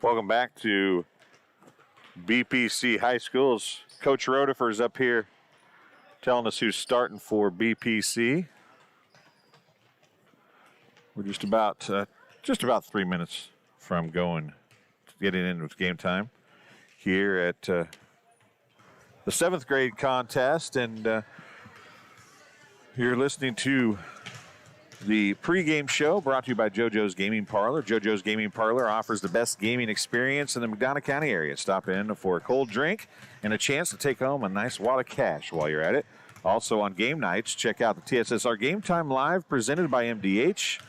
Welcome back to BPC High Schools. Coach Rotifer's up here telling us who's starting for BPC. We're just about 3 minutes from getting in with game time here at the 7th grade contest, and you're listening to the pregame show brought to you by JoJo's Gaming Parlor. JoJo's Gaming Parlor offers the best gaming experience in the McDonough County area. Stop in for a cold drink and a chance to take home a nice wad of cash while you're at it. Also on game nights, check out the TSSR Game Time Live presented by MDH.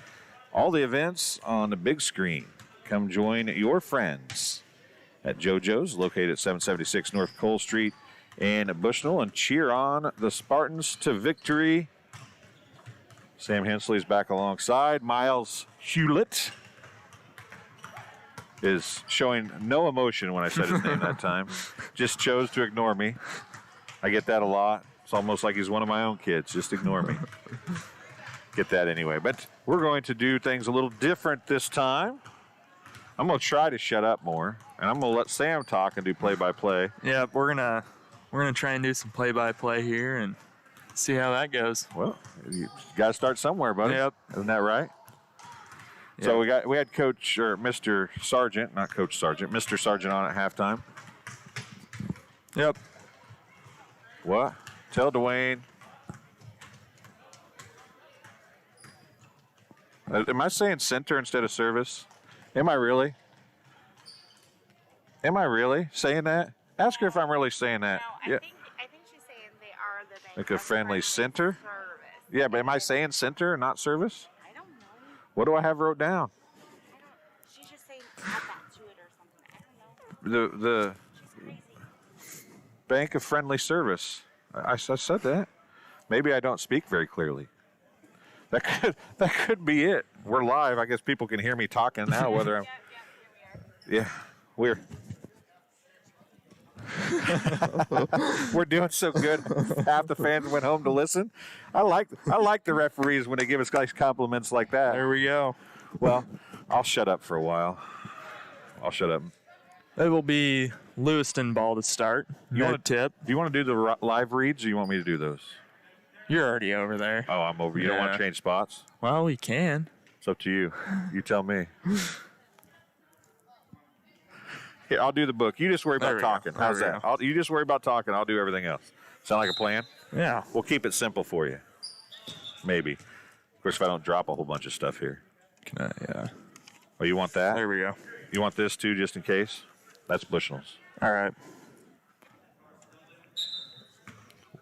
All the events on the big screen. Come join your friends at JoJo's, located at 776 North Cole Street in Bushnell, and cheer on the Spartans to victory. Sam Hensley's back alongside. Miles Hewlett is showing no emotion when I said his name that time. Just chose to ignore me. I get that a lot. It's almost like he's one of my own kids. Just ignore me. Get that anyway. But we're going to do things a little different this time. I'm going to try to shut up more, and I'm going to let Sam talk and do play-by-play. Yeah, we're gonna try and do some play-by-play here and see how that goes. Well, you got to start somewhere, buddy. Yep. Isn't that right? Yep. So we had Coach or Mr. Sargent, not Coach Sargent, Mr. Sargent on at halftime. Yep. What? Tell Dwayne. Am I saying center instead of service? Am I really? Am I really saying that? Ask her if I'm really saying that. No, I think she's saying they are the bank. Like a friendly center? Service. Yeah, but am I saying center, not service? I don't know. What do I have wrote down? She's just saying add that to it or something. I don't know. The Bank of Friendly Service. I said that. Maybe I don't speak very clearly. That could be it. We're live. I guess people can hear me talking now. Whether I'm, Here we are. we're doing so good. Half the fans went home to listen. I like the referees when they give us nice compliments like that. There we go. Well, I'll shut up for a while. I'll shut up. It will be Lewistown ball to start. You No want to tip? Do you want to do the live reads, or you want me to do those? You're already over there. Oh, I'm over. You don't want to change spots? Well, we can. It's up to you. You tell me. Here, I'll do the book. You just worry about talking. How's that? You just worry about talking. I'll do everything else. Sound like a plan? Yeah. We'll keep it simple for you. Maybe. Of course, if I don't drop a whole bunch of stuff here. Can I? Yeah. Oh, you want that? There we go. You want this too, just in case? That's Bushnell's. All right.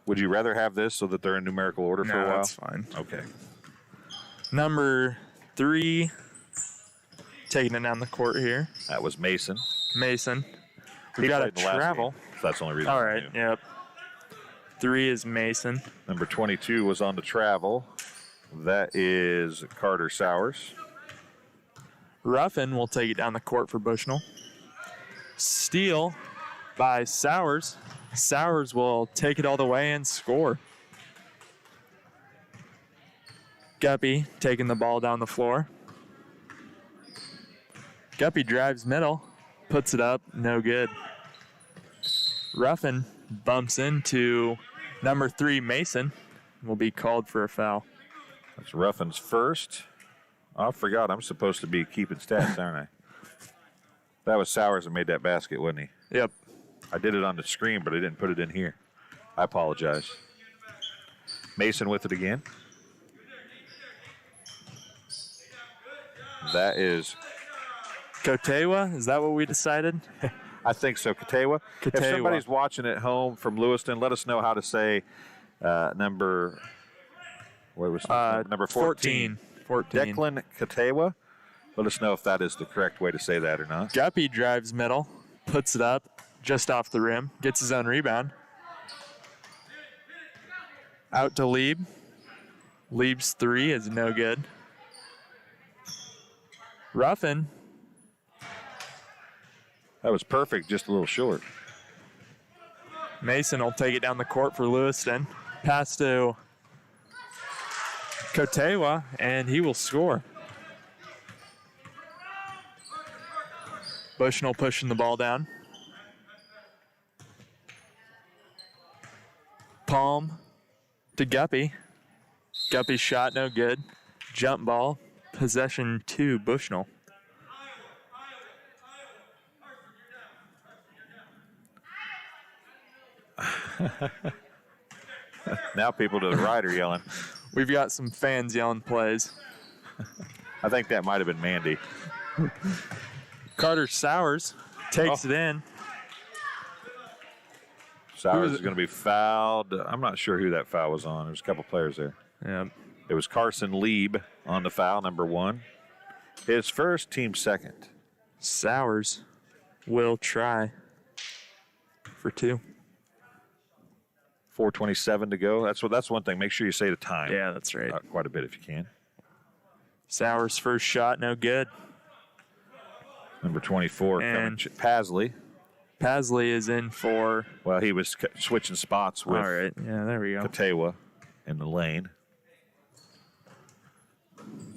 Would you rather have this so that they're in numerical order for a while? That's fine. Okay. Number 3, taking it down the court here. That was Mason. Mason. He We've got a played the last travel. game, so that's the only reason. All I right. knew. Yep. 3 is Mason. Number 22 was on the travel. That is Carter Sowers. Ruffin will take it down the court for Bushnell. Steal by Sowers. Sowers will take it all the way and score. Guppy taking the ball down the floor. Guppy drives middle, puts it up, no good. Ruffin bumps into number 3, Mason, will be called for a foul. That's Ruffin's first. Oh, I forgot. I'm supposed to be keeping stats, aren't I? That was Sowers that made that basket, wasn't he? Yep. I did it on the screen, but I didn't put it in here. I apologize. Mason with it again. That is... Kotewa, is that what we decided? I think so. Katewa. If somebody's watching at home from Lewiston, let us know how to say number... What was number 14? 14. Declan Katewa. Let us know if that is the correct way to say that or not. Guppy drives middle, puts it up just off the rim, gets his own rebound. Out to Lieb. Lieb's 3 is no good. Ruffin. That was perfect, just a little short. Mason will take it down the court for Lewiston. Pass to Kotewa, and he will score. Bushnell pushing the ball down. Palm to Guppy. Guppy's shot, no good. Jump ball, possession to Bushnell. Now people to the right are yelling. We've got some fans yelling plays. I think that might have been Mandy. Carter Sowers takes it in. Sowers is going to be fouled. I'm not sure who that foul was on. There's a couple players there. Yeah. It was Carson Lieb on the foul, number 1. His first, team second. Sowers will try for 2. 4:27 to go. That's one thing. Make sure you say the time. Yeah, that's right. Quite a bit if you can. Sowers' first shot, no good. Number 24, And Pasley. Pasley is in for. Well, he was switching spots with All right. Yeah, there we go. Katewa in the lane.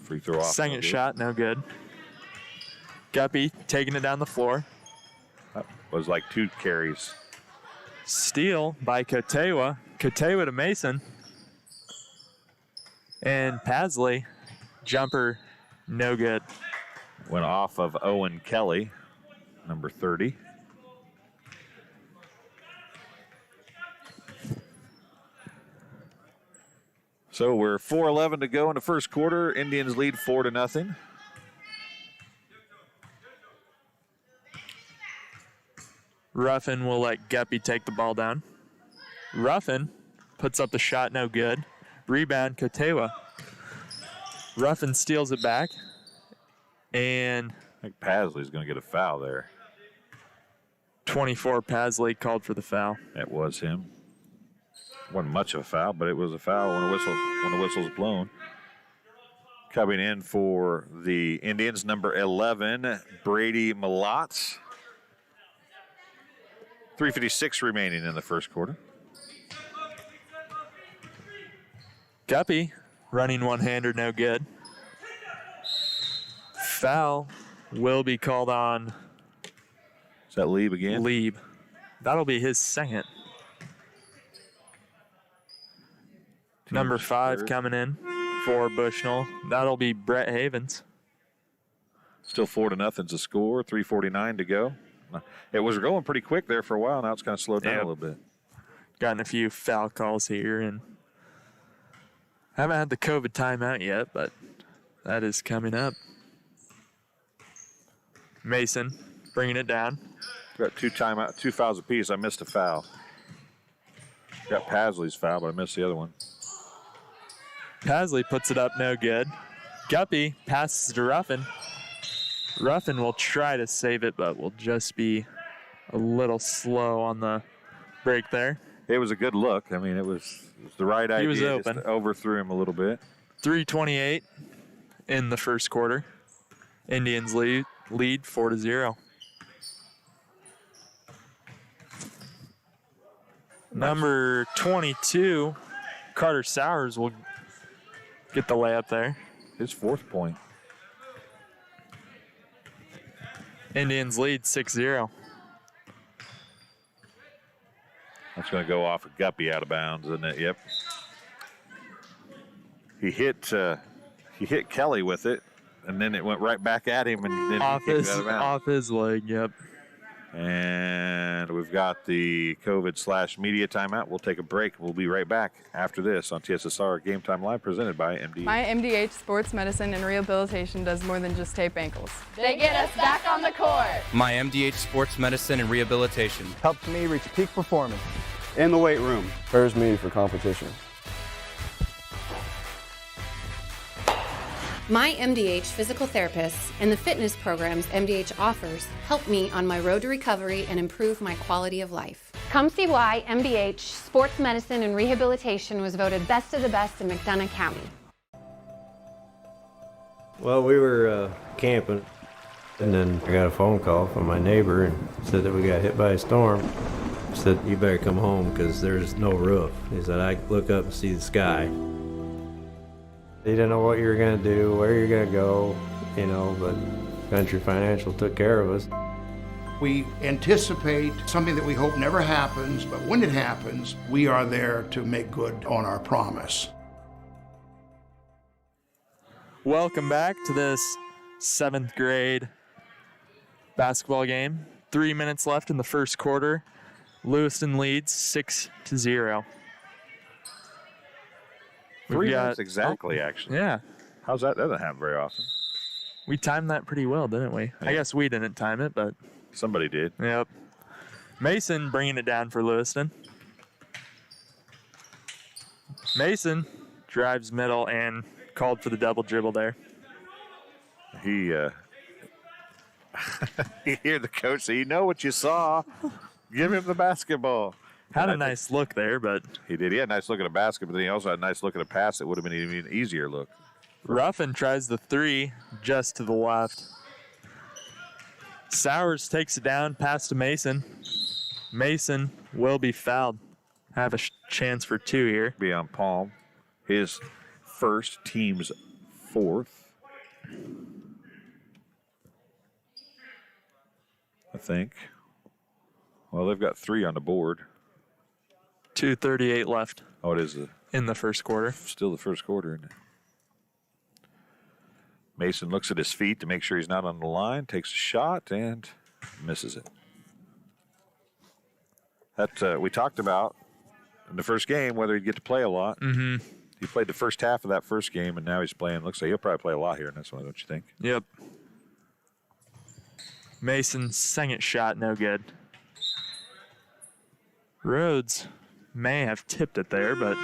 Free throw off. Second shot, no good. Guppy taking it down the floor. That was like 2 carries. Steal by Katewa. Katewa to Mason. And Pasley, jumper, no good. Went off of Owen Kelly, number 30. So we're 4:11 to go in the first quarter. Indians lead 4-0. Ruffin will let Guppy take the ball down. Ruffin puts up the shot, no good. Rebound, Katewa. Ruffin steals it back. And I think Pasley's going to get a foul there. 24, Pasley called for the foul. That was him. Wasn't much of a foul, but it was a foul when the whistle's blown. Coming in for the Indians, number 11, Brady Malotz. 3:56 remaining in the first quarter. Guppy running one-hander, no good. Foul will be called on Is that Lieb again? Lieb. That'll be his second. Number 5 third. coming in for Bushnell. That'll be Brett Havens. Still 4-0 to score. 3:49 to go. It was going pretty quick there for a while. Now it's kind of slowed down a little bit. Gotten a few foul calls here, and haven't had the COVID timeout yet, but that is coming up. Mason bringing it down. Got 2 fouls apiece. I missed a foul. Got Pasley's foul, but I missed the other one. Pasley puts it up, no good. Guppy passes to Ruffin. Ruffin will try to save it, but will just be a little slow on the break there. It was a good look. I mean, it was the right idea. He was open. Just overthrew him a little bit. 3:28 in the first quarter. Indians lead 4-0. Number 22, Carter Sowers will get the layup there. His 4th point. Indians lead 6-0. That's going to go off of Guppy out of bounds, isn't it? Yep. He hit Kelly with it, and then it went right back at him, and then Off he kicked it out of bounds. off his leg, yep. And we've got the COVID/media timeout. We'll take a break. We'll be right back after this on TSSR Game Time Live, presented by MD. My MDH Sports Medicine and Rehabilitation does more than just tape ankles. They get us back on the court. My MDH Sports Medicine and Rehabilitation helps me reach peak performance in the weight room. Prepares me for competition. My MDH physical therapists and the fitness programs MDH offers help me on my road to recovery and improve my quality of life. Come see why MDH Sports Medicine and Rehabilitation was voted best of the best in McDonough County. Well, we were camping, and then I got a phone call from my neighbor and said that we got hit by a storm. He said, "You better come home because there's no roof." He said, "I look up and see the sky." He didn't know what you were going to do, where you're going to go, but Venture Financial took care of us. We anticipate something that we hope never happens, but when it happens, we are there to make good on our promise. Welcome back to this 7th grade basketball game. 3 minutes left in the first quarter. Lewiston leads 6-0. 3 minutes exactly, actually. Yeah. How's that? That doesn't happen very often. We timed that pretty well, didn't we? Yeah. I guess we didn't time it, but somebody did. Yep. Mason bringing it down for Lewiston. Mason drives middle and called for the double dribble there. He, you hear the coach say, "You know what you saw. Give him the basketball." Had a nice look there, but he did. He had a nice look at a basket, but then he also had a nice look at a pass that would have been an even easier look. Ruffin tries the 3 just to the left. Sowers takes it down, pass to Mason. Mason will be fouled. Have a chance for 2 here. Be on Palm. His first, team's 4th. I think. Well, they've got 3 on the board. 2:38 left. Oh, it is in the first quarter. Still the first quarter, isn't it? Mason looks at his feet to make sure he's not on the line, takes a shot, and misses it. That we talked about in the first game, whether he'd get to play a lot. Mm-hmm. He played the first half of that first game, and now he's playing. Looks like he'll probably play a lot here in this one, don't you think? Yep. Mason's second shot, no good. Rhodes may have tipped it there, but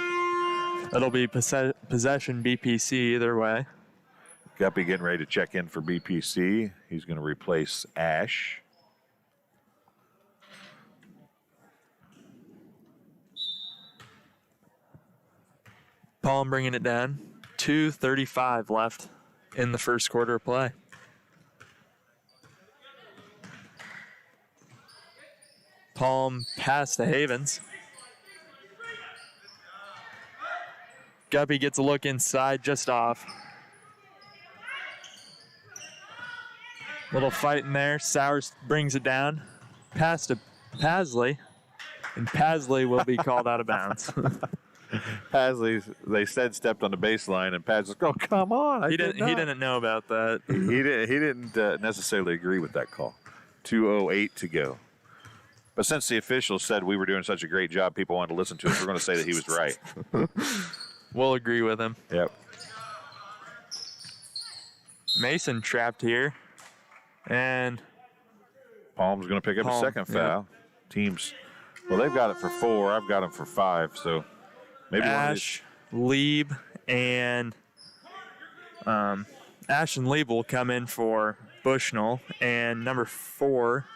it'll be possession BPC either way. Guppy getting ready to check in for BPC. He's going to replace Ash. Palm bringing it down. 2:35 left in the first quarter of play. Palm pass to Havens. Guppy gets a look inside, just off. Little fight in there. Sowers brings it down. Pass to Pasley. And Pasley will be called out of bounds. Pasley, they said, stepped on the baseline, and Pasley, "Oh, come on!" He didn't know about that. He didn't necessarily agree with that call. 2:08 to go. But since the officials said we were doing such a great job, people wanted to listen to us. We're going to say that he was right. We'll agree with him. Yep. Mason trapped here, and Palm's going to pick up a second foul. Teams, well, they've got it for 4. I've got them for 5. So maybe Ash, Lieb, and Ash and Lieb will come in for Bushnell, and number 4.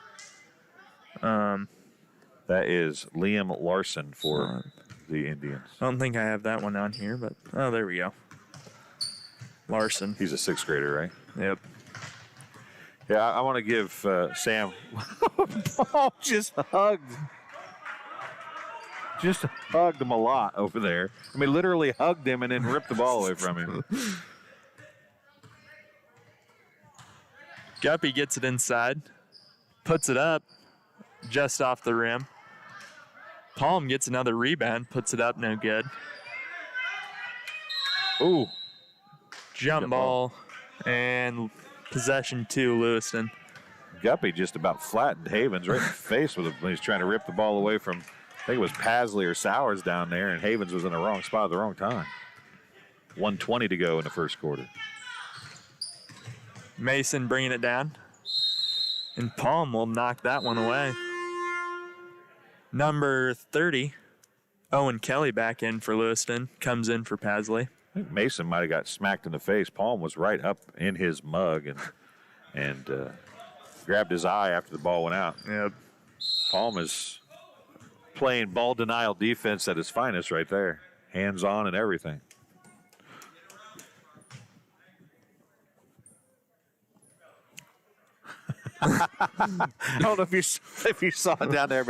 That is Liam Larson for the Indians. I don't think I have that one on here, but oh, there we go. Larson. He's a 6th grader, right? Yep. Yeah, I want to give Sam. Paul just hugged him a lot over there. I mean, literally hugged him and then ripped the ball away from him. Guppy gets it inside, puts it up, just off the rim. Palm gets another rebound, puts it up, no good. Ooh. Jump ball, and possession to Lewiston. Guppy just about flattened Havens right in the face with him when he's trying to rip the ball away from, I think it was Pasley or Sowers down there, and Havens was in the wrong spot at the wrong time. 1:20 to go in the first quarter. Mason bringing it down, and Palm will knock that one away. Number 30, Owen Kelly back in for Lewiston, comes in for Pasley. I think Mason might have got smacked in the face. Palm was right up in his mug and grabbed his eye after the ball went out. Yep. Palm is playing ball denial defense at his finest right there. Hands on and everything. I don't know if you saw it down there,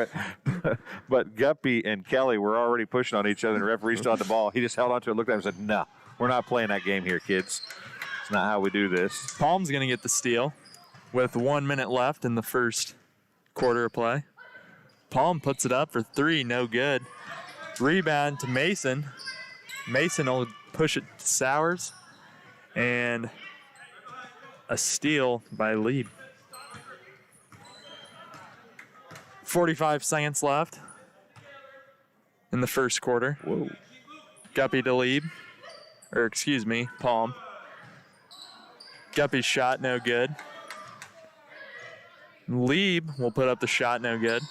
but Guppy and Kelly were already pushing on each other, and the referee still had the ball. He just held on to it, looked at him, and said, "No, we're not playing that game here, kids. It's not how we do this." Palm's going to get the steal with 1 minute left in the first quarter of play. Palm puts it up for 3, no good. Rebound to Mason. Mason will push it to Sowers. And a steal by Lieb. 45 seconds left in the first quarter. Whoa. Guppy to Lieb. Or excuse me, Palm. Guppy's shot, no good. Lieb will put up the shot, no good.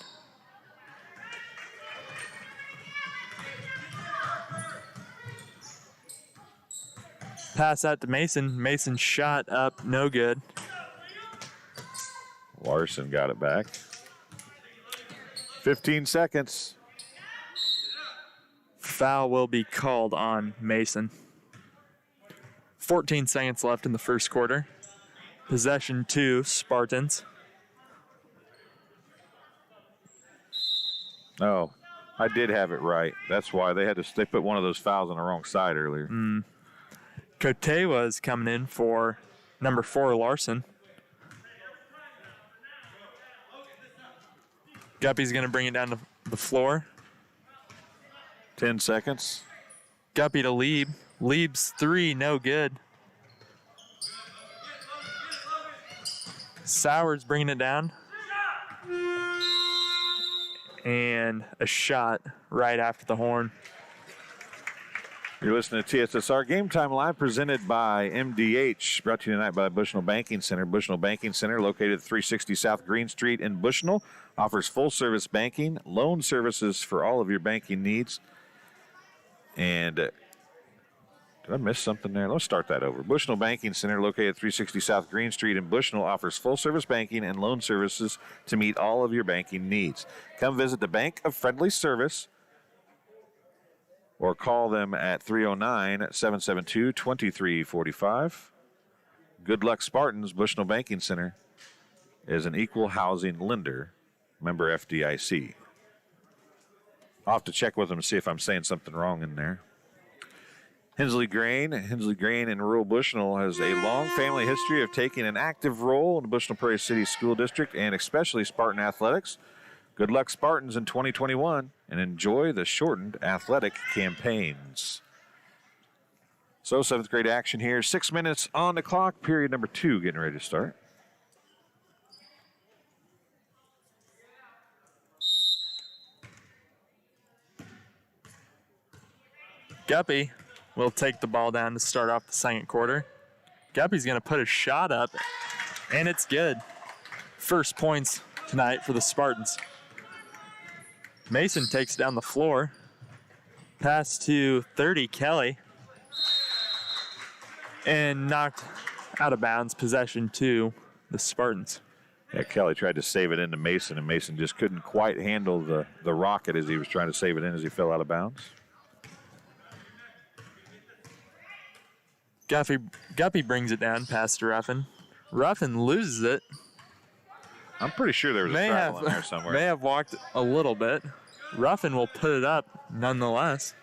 Pass out to Mason. Mason's shot up, no good. Larson got it back. 15 seconds. Foul will be called on Mason. 14 seconds left in the first quarter. Possession 2, Spartans. Oh, I did have it right. That's why they put one of those fouls on the wrong side earlier. Kotewa is coming in for number 4, Larson. Guppy's going to bring it down to the floor. 10 seconds. Guppy to Lieb. Lieb's 3, no good. Sowers bringing it down. And a shot right after the horn. You're listening to TSSR Game Time Live, presented by MDH. Brought to you tonight by Bushnell Banking Center. Bushnell Banking Center, located at 360 South Green Street in Bushnell, offers full-service banking, loan services for all of your banking needs. And did I miss something there? Let's start that over. Bushnell Banking Center, located at 360 South Green Street in Bushnell, offers full-service banking and loan services to meet all of your banking needs. Come visit the Bank of Friendly Service or call them at 309-772-2345. Good luck, Spartans. Bushnell Banking Center is an equal housing lender, member FDIC. I'll have to check with them to see if I'm saying something wrong in there. Hensley Grain in rural Bushnell has a long family history of taking an active role in the Bushnell Prairie City School District and especially Spartan athletics. Good luck, Spartans, in 2021, and enjoy the shortened athletic campaigns. So, 7th grade action here. 6 minutes on the clock. Period number 2 getting ready to start. Guppy will take the ball down to start off the second quarter. Guppy's going to put a shot up, and it's good. First points tonight for the Spartans. Mason takes down the floor. Pass to 30, Kelly. And knocked out of bounds, possession to the Spartans. Yeah, Kelly tried to save it into Mason, and Mason just couldn't quite handle the rocket as he was trying to save it in as he fell out of bounds. Guppy brings it down, pass to Ruffin. Ruffin loses it. I'm pretty sure there was a travel in there somewhere. May have walked a little bit. Ruffin will put it up nonetheless.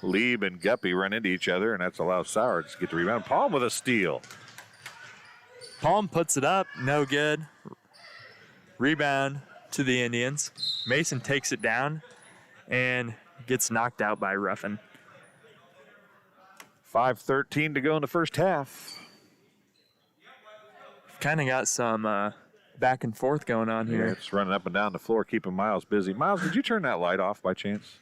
Lieb and Guppy run into each other, and that's allowed Sowers to get the rebound. Palm with a steal. Palm puts it up, no good. Rebound to the Indians. Mason takes it down and gets knocked out by Ruffin. 5:13 to go in the first half. Kind of got some back and forth going on here. Yeah, it's running up and down the floor, keeping Miles busy. Miles, did you turn that light off by chance?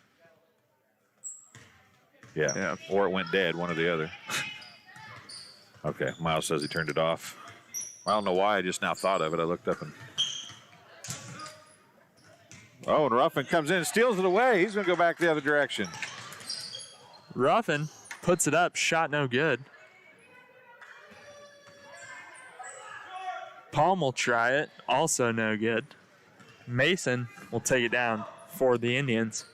Yeah. Or it went dead, one or the other. Okay, Miles says he turned it off. I don't know why, I just now thought of it. I looked up and... Oh, and Ruffin comes in and steals it away. He's going to go back the other direction. Ruffin puts it up, shot no good. Palm will try it, also no good. Mason will take it down for the Indians.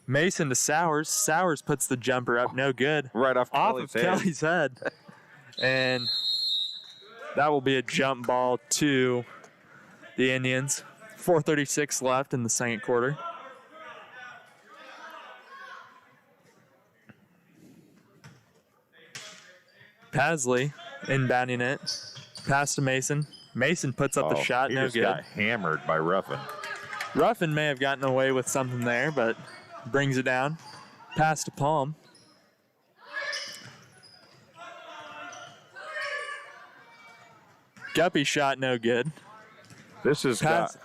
Mason to Sowers. Sowers puts the jumper up, no good. Right off Kelly's head. And that will be a jump ball to the Indians. 4:36 left in the second quarter. Pasley inbounding it. Pass to Mason. Mason puts up the shot, he no just good. got hammered by Ruffin. Ruffin may have gotten away with something there, but brings it down. Pass to Palm. Guppy shot, no good. This has Pass.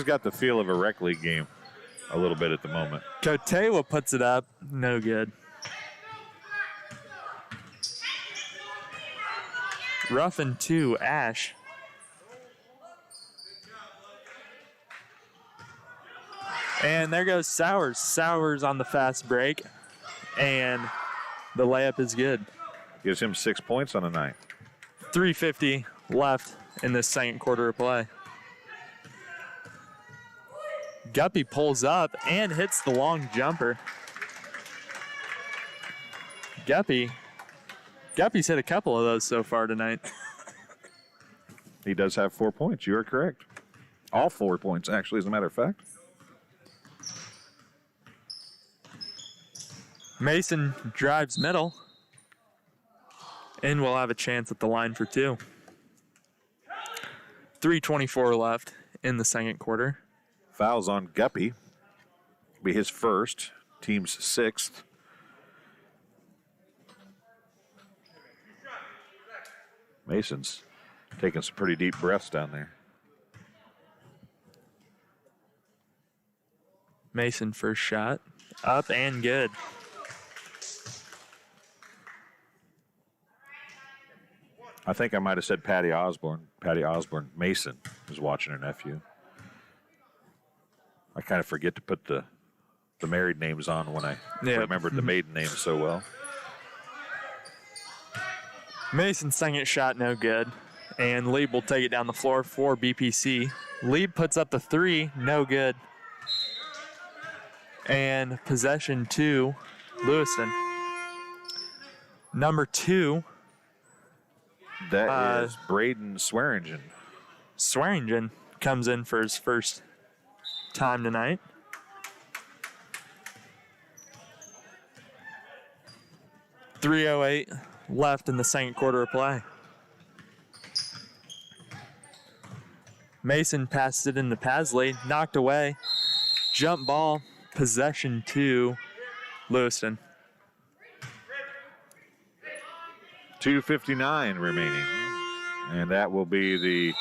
got the feel of a rec league game a little bit at the moment. Kotewa puts it up, no good. Ruffin 2, Ash. And there goes Sowers. Sowers on the fast break. And the layup is good. Gives him 6 points on the night. 3:50 left in this second quarter of play. Guppy pulls up and hits the long jumper. Guppy's hit a couple of those so far tonight. He does have 4 points. You are correct. All 4 points, actually, as a matter of fact. Mason drives middle. And we'll have a chance at the line for 2. 3:24 left in the second quarter. Fouls on Guppy. Be his first. Team's 6th. Mason's taking some pretty deep breaths down there. Mason first shot. Up and good. I think I might have said Patty Osborne. Patty Osborne Mason is watching her nephew. I kind of forget to put the married names on when I remembered the maiden name so well. Mason's second shot, no good. And Lieb will take it down the floor for BPC. Lieb puts up the 3, no good. And possession to Lewiston. Number 2. That is Braden Swearingen. Swearingen comes in for his first time tonight. .308 left in the second quarter of play. Mason passes it into Pasley, knocked away. Jump ball, possession to Lewiston. 2:59 remaining. And that will be the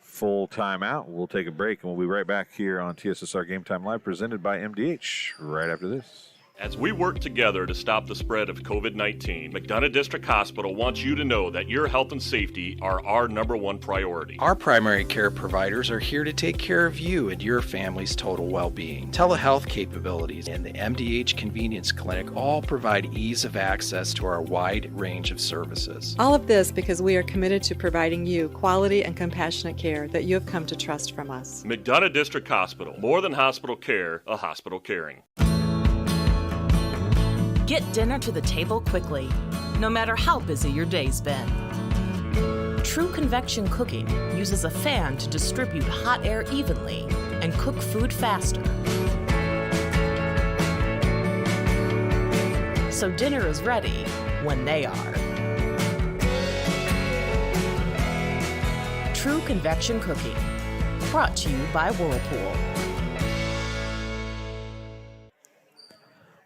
full timeout. We'll take a break and we'll be right back here on TSSR Game Time Live presented by MDH right after this. As we work together to stop the spread of COVID-19, McDonough District Hospital wants you to know that your health and safety are our #1 priority. Our primary care providers are here to take care of you and your family's total well-being. Telehealth capabilities and the MDH Convenience Clinic all provide ease of access to our wide range of services. All of this because we are committed to providing you quality and compassionate care that you have come to trust from us. McDonough District Hospital, more than hospital care, a hospital caring. Get dinner to the table quickly, no matter how busy your day's been. True Convection Cooking uses a fan to distribute hot air evenly and cook food faster. So dinner is ready when they are. True Convection Cooking, brought to you by Whirlpool.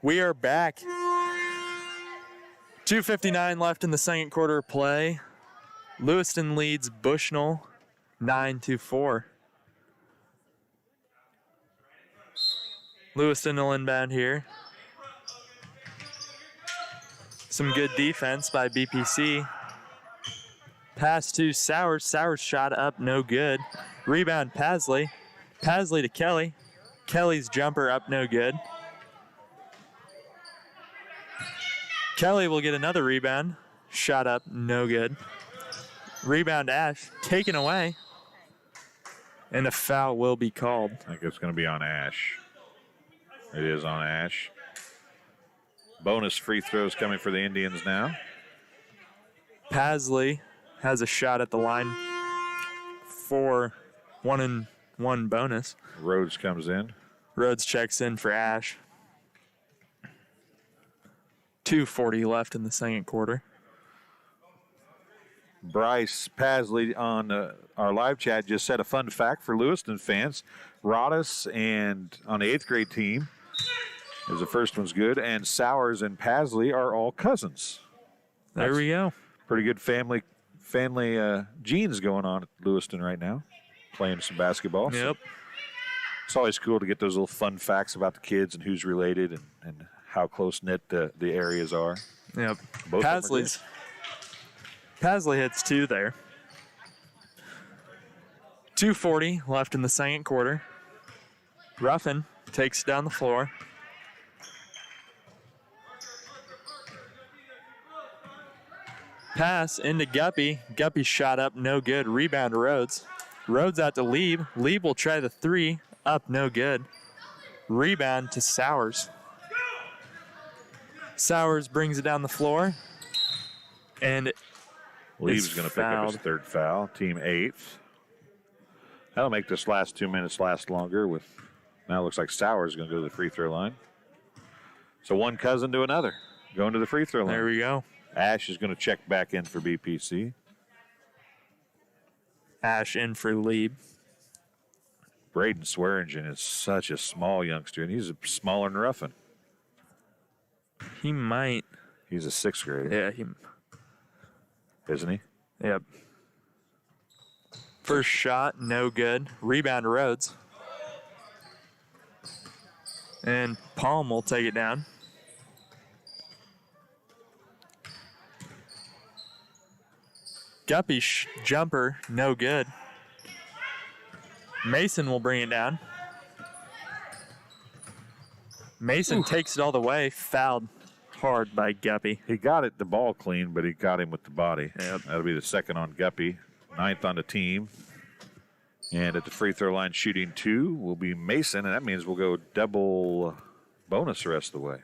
We are back. 2:59 left in the second quarter of play. Lewiston leads Bushnell 9-4. Lewiston will inbound here. Some good defense by BPC. Pass to Sowers. Sowers shot up, no good. Rebound Pasley. Pasley to Kelly. Kelly's jumper up, no good. Kelly will get another rebound. Shot up, no good. Rebound Ash, taken away. And a foul will be called. I think it's going to be on Ash. It is on Ash. Bonus free throws coming for the Indians now. Pasley has a shot at the line for 1-and-1 bonus. Rhodes comes in. Rhodes checks in for Ash. 2:40 left in the second quarter. Bryce Pasley on our live chat just said a fun fact for Lewiston fans. Rodis and on the 8th grade team, as the first one's good, and Sowers and Pasley are all cousins. There we go. Pretty good family genes going on at Lewiston right now, playing some basketball. Yep. So it's always cool to get those little fun facts about the kids and who's related and how close-knit the areas are. Yep. Both Pasley hits 2 there. 2:40 left in the second quarter. Ruffin takes it down the floor. Pass into Guppy. Guppy shot up, no good. Rebound to Rhodes. Rhodes out to Lieb. Lieb will try the 3. Up, no good. Rebound to Sowers. Sowers brings it down the floor. And Lieb's going to pick up his 3rd foul. Team 8th. That'll make this last 2 minutes last longer. Now it looks like Sowers is going to go to the free throw line. So one cousin to another going to the free throw line. There we go. Ash is going to check back in for BPC. Ash in for Lieb. Braden Swearingen is such a small youngster, and he's smaller than Ruffin. He might. He's a 6th grader. Yeah, Isn't he? Yep. First shot, no good. Rebound to Rhodes. And Palm will take it down. Guppy jumper, no good. Mason will bring it down. Mason takes it all the way, fouled hard by Guppy. He got the ball clean, but he got him with the body. Yep. That'll be the 2nd on Guppy, 9th on the team. And at the free throw line shooting 2 will be Mason, and that means we'll go double bonus the rest of the way.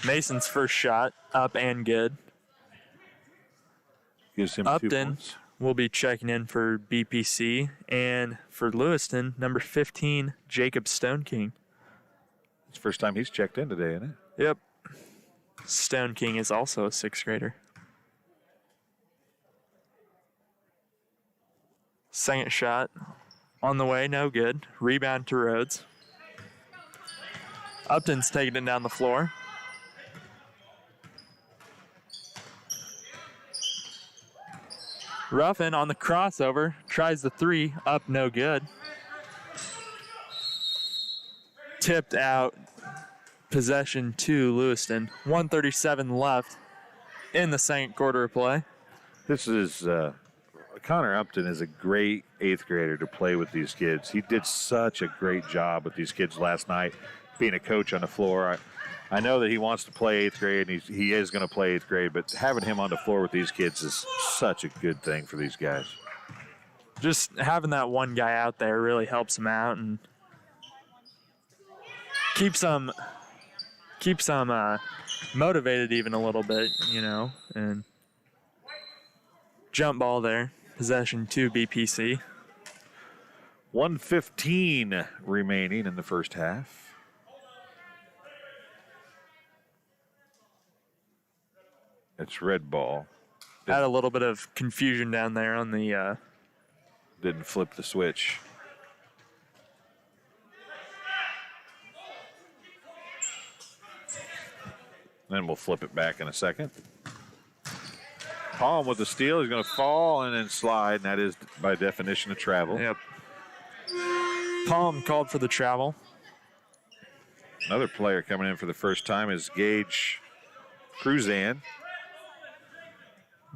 Mason's first shot, up and good. Gives him 2 Upton points. will be checking in for BPC. And for Lewiston, number 15, Jacob Stone King. It's the first time he's checked in today, isn't it? Yep. Stone King is also a 6th grader. Second shot on the way, no good. Rebound to Rhodes. Upton's taking it down the floor. Ruffin on the crossover, tries the 3, up, no good. Tipped out, possession to Lewiston. 1:37 left in the second quarter of play. This is, Connor Upton is a great 8th grader to play with these kids. He did such a great job with these kids last night, being a coach on the floor. I know that he wants to play 8th grade, and he is going to play 8th grade, but having him on the floor with these kids is such a good thing for these guys. Just having that one guy out there really helps them out and keeps them motivated even a little bit, and jump ball there. Possession to BPC. 1:15 remaining in the first half. It's red ball. Had a little bit of confusion down there on the... Didn't flip the switch. Then we'll flip it back in a second. Palm with the steal. He's going to fall and then slide, and that is, by definition, a travel. Yep. Palm called for the travel. Another player coming in for the first time is Gage Cruzan.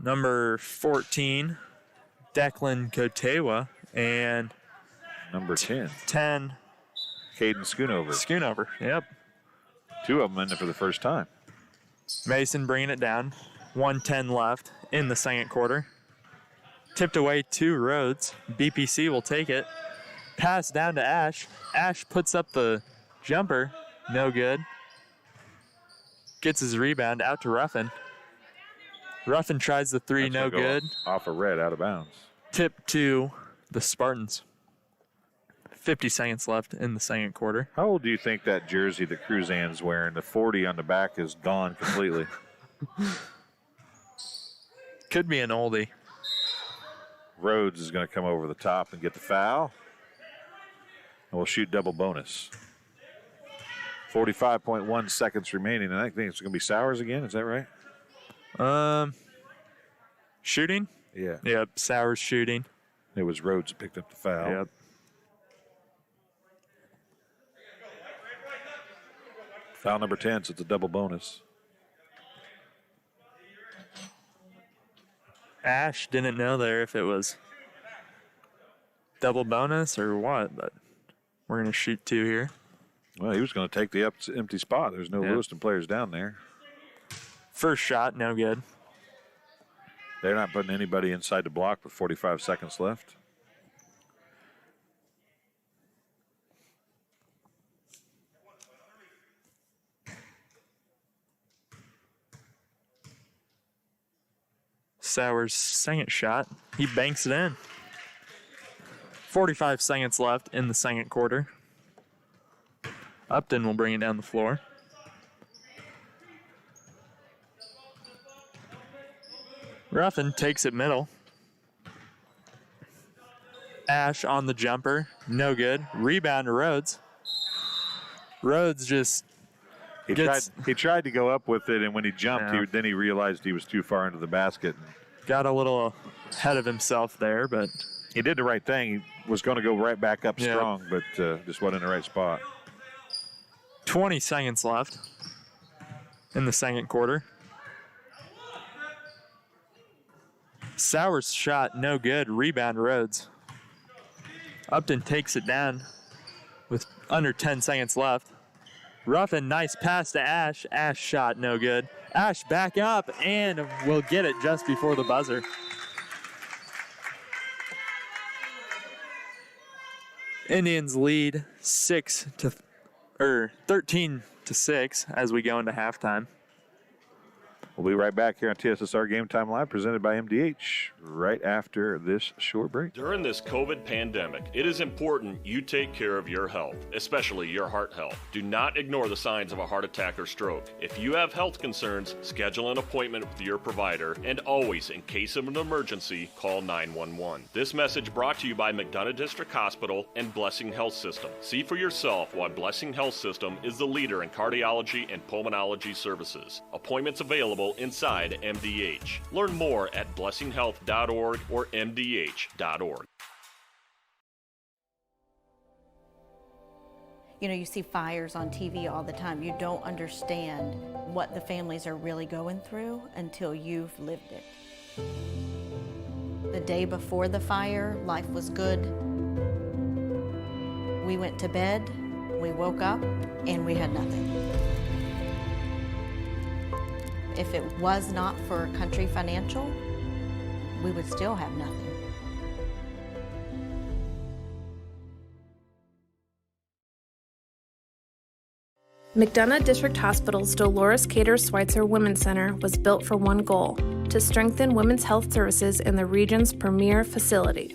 Number 14, Declan Kotewa, and number 10, Caden Schoonover. Schoonover, yep. 2 of them in there for the first time. Mason bringing it down. 1:10 left in the second quarter. Tipped away to Rhodes. BPC will take it. Pass down to Ash. Ash puts up the jumper. No good. Gets his rebound out to Ruffin. Ruffin tries the 3, no good. Off a red, out of bounds. Tip to the Spartans. 50 seconds left in the second quarter. How old do you think that jersey that Cruzan's wearing, the 40 on the back, is gone completely? Could be an oldie. Rhodes is going to come over the top and get the foul. And we'll shoot double bonus. 45.1 seconds remaining, and I think it's going to be Sowers again. Is that right? Shooting? Yeah. Yep, Sowers shooting. It was Rhodes that picked up the foul. Yep. Foul number 10, so it's a double bonus. Ash didn't know there if it was double bonus or what, but we're going to shoot 2 here. Well, he was going to take the empty spot. There's no Lewiston players down there. First shot, no good. They're not putting anybody inside the block with 45 seconds left. Sowers' second shot. He banks it in. 45 seconds left in the second quarter. Upton will bring it down the floor. Ruffin takes it middle. Ash on the jumper. No good. Rebound to Rhodes. Rhodes just He tried to go up with it, and when he jumped, then he realized he was too far into the basket. Got a little ahead of himself there, but he did the right thing. He was going to go right back up strong, but just wasn't in the right spot. 20 seconds left in the second quarter. Sowers' shot, no good. Rebound, Rhodes. Upton takes it down with under 10 seconds left. Ruffin, nice pass to Ash. Ash shot, no good. Ash back up and will get it just before the buzzer. Indians lead 13 to 6 as we go into halftime. We'll be right back here on TSSR Game Time Live, presented by MDH, right after this short break. During this COVID pandemic, it is important you take care of your health, especially your heart health. Do not ignore the signs of a heart attack or stroke. If you have health concerns, schedule an appointment with your provider, and always, in case of an emergency, call 911. This message brought to you by McDonough District Hospital and Blessing Health System. See for yourself why Blessing Health System is the leader in cardiology and pulmonology services. Appointments available inside MDH. Learn more at blessinghealth.org or mdh.org. You know, you see fires on TV all the time. You don't understand what the families are really going through until you've lived it. The day before the fire, life was good. We went to bed, we woke up, and we had nothing. If it was not for Country Financial, we would still have nothing. McDonough District Hospital's Dolores Cater Schweitzer Women's Center was built for one goal: to strengthen women's health services in the region's premier facility.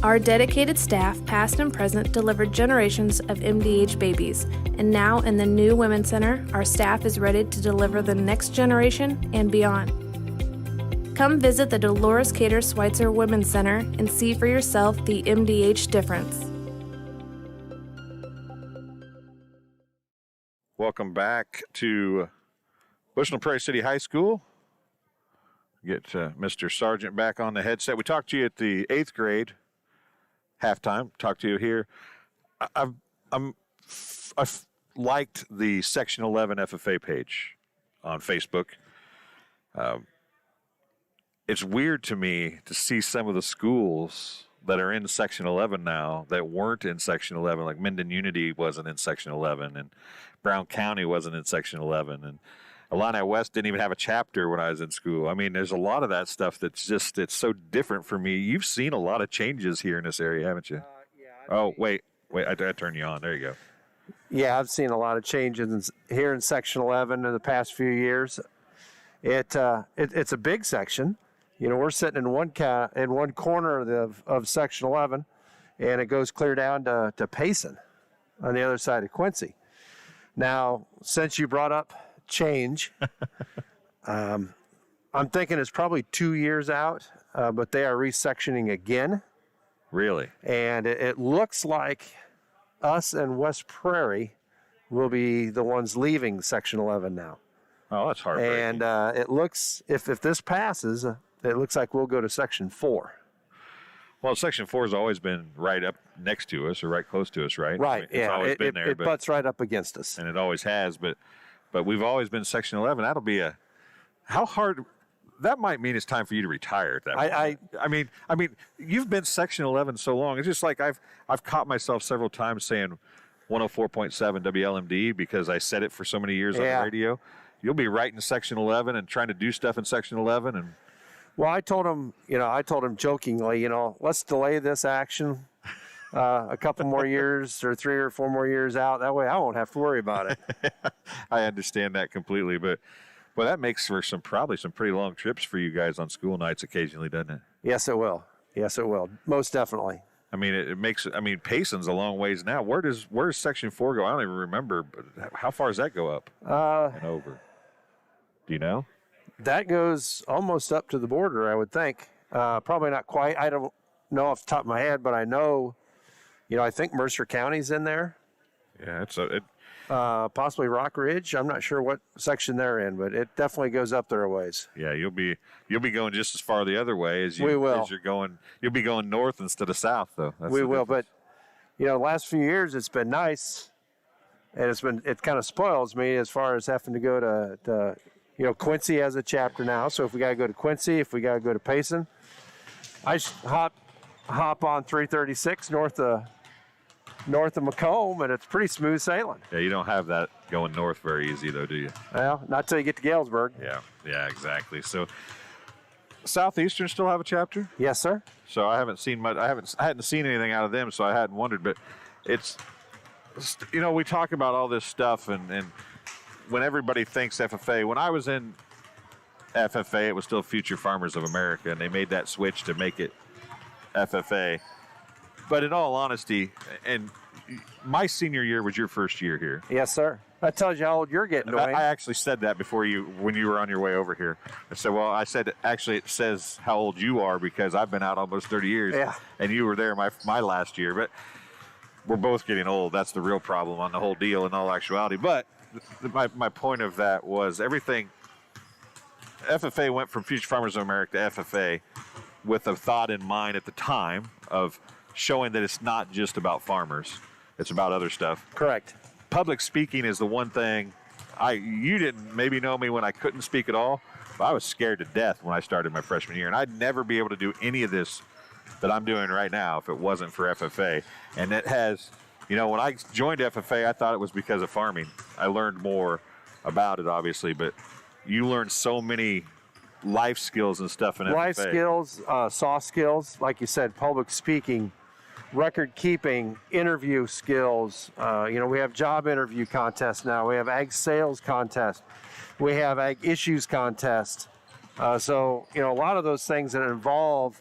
Our dedicated staff, past and present, delivered generations of MDH babies, and now in the new Women's Center, our staff is ready to deliver the next generation and beyond. Come visit the Dolores Cater Schweitzer Women's Center and see for yourself the MDH difference. Welcome back to Bushnell Prairie City High School. Get Mr. Sargent back on the headset. We talked to you at the 8th grade halftime. Talked to you here. I've liked the Section 11 FFA page on Facebook. It's weird to me to see some of the schools that are in Section 11 now that weren't in Section 11, like Minden Unity wasn't in Section 11, and Brown County wasn't in Section 11, and Illini West didn't even have a chapter when I was in school. I mean, there's a lot of that stuff that's just, it's so different for me. You've seen a lot of changes here in this area, haven't you? Yeah. Wait, I turned you on. There you go. Yeah, I've seen a lot of changes here in Section 11 in the past few years. It's a big section. You know, we're sitting in one corner of Section 11, and it goes clear down to Payson on the other side of Quincy. Now, since you brought up change, I'm thinking it's probably 2 years out, but they are resectioning again. Really? And it looks like us and West Prairie will be the ones leaving Section 11 now. Oh, that's heartbreaking. And it looks, if this passes, it looks like we'll go to Section 4. Well, Section 4 has always been right up next to us or right close to us, right? Right, It's always been there. It butts right up against us. And it always has, but we've always been Section 11. That'll be how hard, that might mean it's time for you to retire at that point. I mean, you've been Section 11 so long. It's just like I've caught myself several times saying 104.7 WLMD because I said it for so many years on the radio. You'll be right in Section 11 and trying to do stuff in Section 11 and... Well, I told him jokingly, let's delay this action a couple more years or 3 or 4 more years out. That way I won't have to worry about it. I understand that completely, but that makes for probably some pretty long trips for you guys on school nights occasionally, doesn't it? Yes, it will. Yes, it will. Most definitely. I mean, it makes. I mean, Payson's a long ways now. Where does Section 4 go? I don't even remember. But how far does that go up and over? Do you know? That goes almost up to the border, I would think. Probably not quite. I don't know off the top of my head, but I know, I think Mercer County's in there. Yeah, possibly Rock Ridge. I'm not sure what section they're in, but it definitely goes up there a ways. Yeah, you'll be going just as far the other way as you. We will. As you're going, you'll be going north instead of south, though. We will, but the last few years it's been nice, and it kind of spoils me as far as having to go to Quincy has a chapter now, so if we got to go to Quincy, if we got to go to Payson, I just hop on 336 north of Macomb, and it's pretty smooth sailing. Yeah, you don't have that going north very easy, though, do you? Well, not till you get to Galesburg. Yeah, exactly. So, Southeastern still have a chapter? Yes, sir. So I haven't seen much. I hadn't seen anything out of them, so I hadn't wondered. But it's, we talk about all this stuff, and when everybody thinks FFA, when I was in FFA, it was still Future Farmers of America, and they made that switch to make it FFA. But in all honesty, and my senior year was your first year here. Yes, sir. That tells you how old you're getting, Dwayne. I actually said that when you were on your way over here. I said, actually, it says how old you are because I've been out almost 30 years. Yeah. And you were there my last year. But we're both getting old. That's the real problem on the whole deal in all actuality. But my point of that was everything. FFA went from Future Farmers of America to FFA with a thought in mind at the time of showing that it's not just about farmers. It's about other stuff. Correct. Public speaking is the one thing. You didn't maybe know me when I couldn't speak at all, but I was scared to death when I started my freshman year, and I'd never be able to do any of this that I'm doing right now if it wasn't for FFA. And it has, when I joined FFA, I thought it was because of farming. I learned more about it, obviously, but you learn so many life skills and stuff in FFA. Life skills, soft skills, like you said, public speaking, record keeping, interview skills. We have job interview contests now. We have ag sales contest. We have ag issues contest. So a lot of those things that involve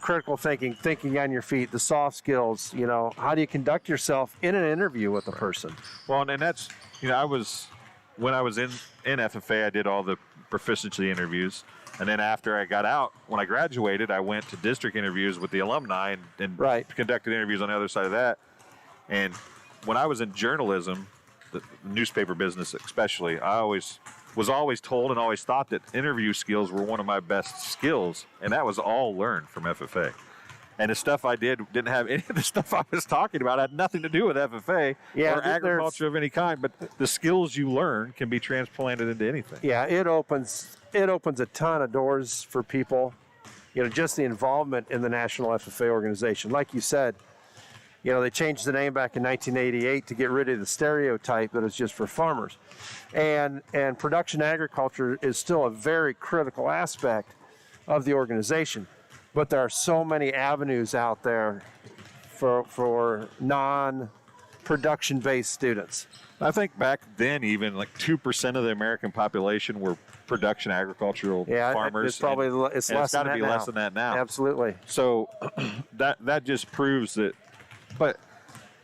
critical thinking on your feet, the soft skills, how do you conduct yourself in an interview with a person? Well, and that's, when I was in FFA, I did all the proficiency interviews. And then after I got out, when I graduated, I went to district interviews with the alumni and conducted interviews on the other side of that. And when I was in journalism, the newspaper business especially, I was always told and always thought that interview skills were one of my best skills. And that was all learned from FFA. And the stuff I didn't have any of the stuff I was talking about had nothing to do with FFA or agriculture of any kind. But the skills you learn can be transplanted into anything. Yeah, it opens a ton of doors for people. Just the involvement in the National FFA organization. Like you said, they changed the name back in 1988 to get rid of the stereotype that it's just for farmers. And production agriculture is still a very critical aspect of the organization. But there are so many avenues out there for non production-based students. I think back then, even like 2% of the American population were production agricultural farmers. It's probably it's less. It's got to be less than that now. Absolutely. So that just proves that. But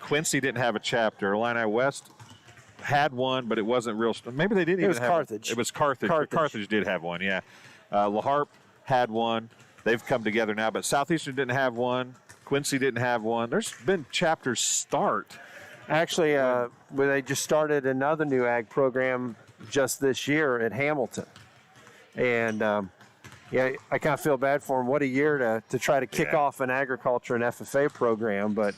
Quincy didn't have a chapter. Illini West had one, but it wasn't real. Maybe they didn't. It even was have Carthage. It was Carthage. Carthage did have one. Yeah. La Harpe had one. They've come together now, but Southeastern didn't have one. Quincy didn't have one. There's been chapters start. Actually, they just started another new ag program just this year at Hamilton. And, I kind of feel bad for them. What a year to try to kick off an agriculture and FFA program. But,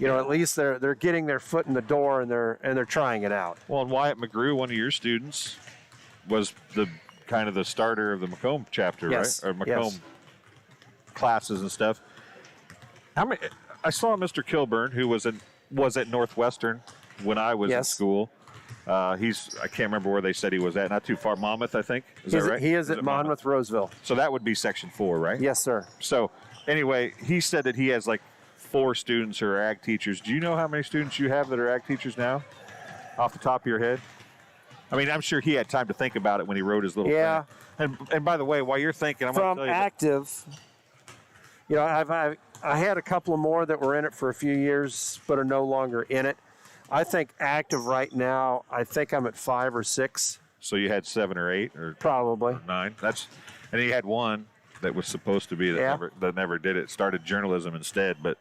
at least they're getting their foot in the door and they're trying it out. Well, and Wyatt McGrew, one of your students, was the kind of the starter of the Macomb chapter, Yes. right? Or Macomb classes and stuff. I saw Mr. Kilburn, who was at Northwestern when I was in school. I can't remember where they said he was at. Not too far. Monmouth, I think. Is that right? He is at Monmouth, Roseville. So that would be Section 4, right? Yes, sir. So anyway, he said that he has like 4 students who are ag teachers. Do you know how many students you have that are ag teachers now, off the top of your head? I mean, I'm sure he had time to think about it when he wrote his little thing. And by the way, while you're thinking, I'm going to tell you active. I had a couple of more that were in it for a few years, but are no longer in it. I think active right now, I think I'm at 5 or 6. So you had 7 or 8 or probably 9. And you had one that was supposed to be that never did it. Started journalism instead, but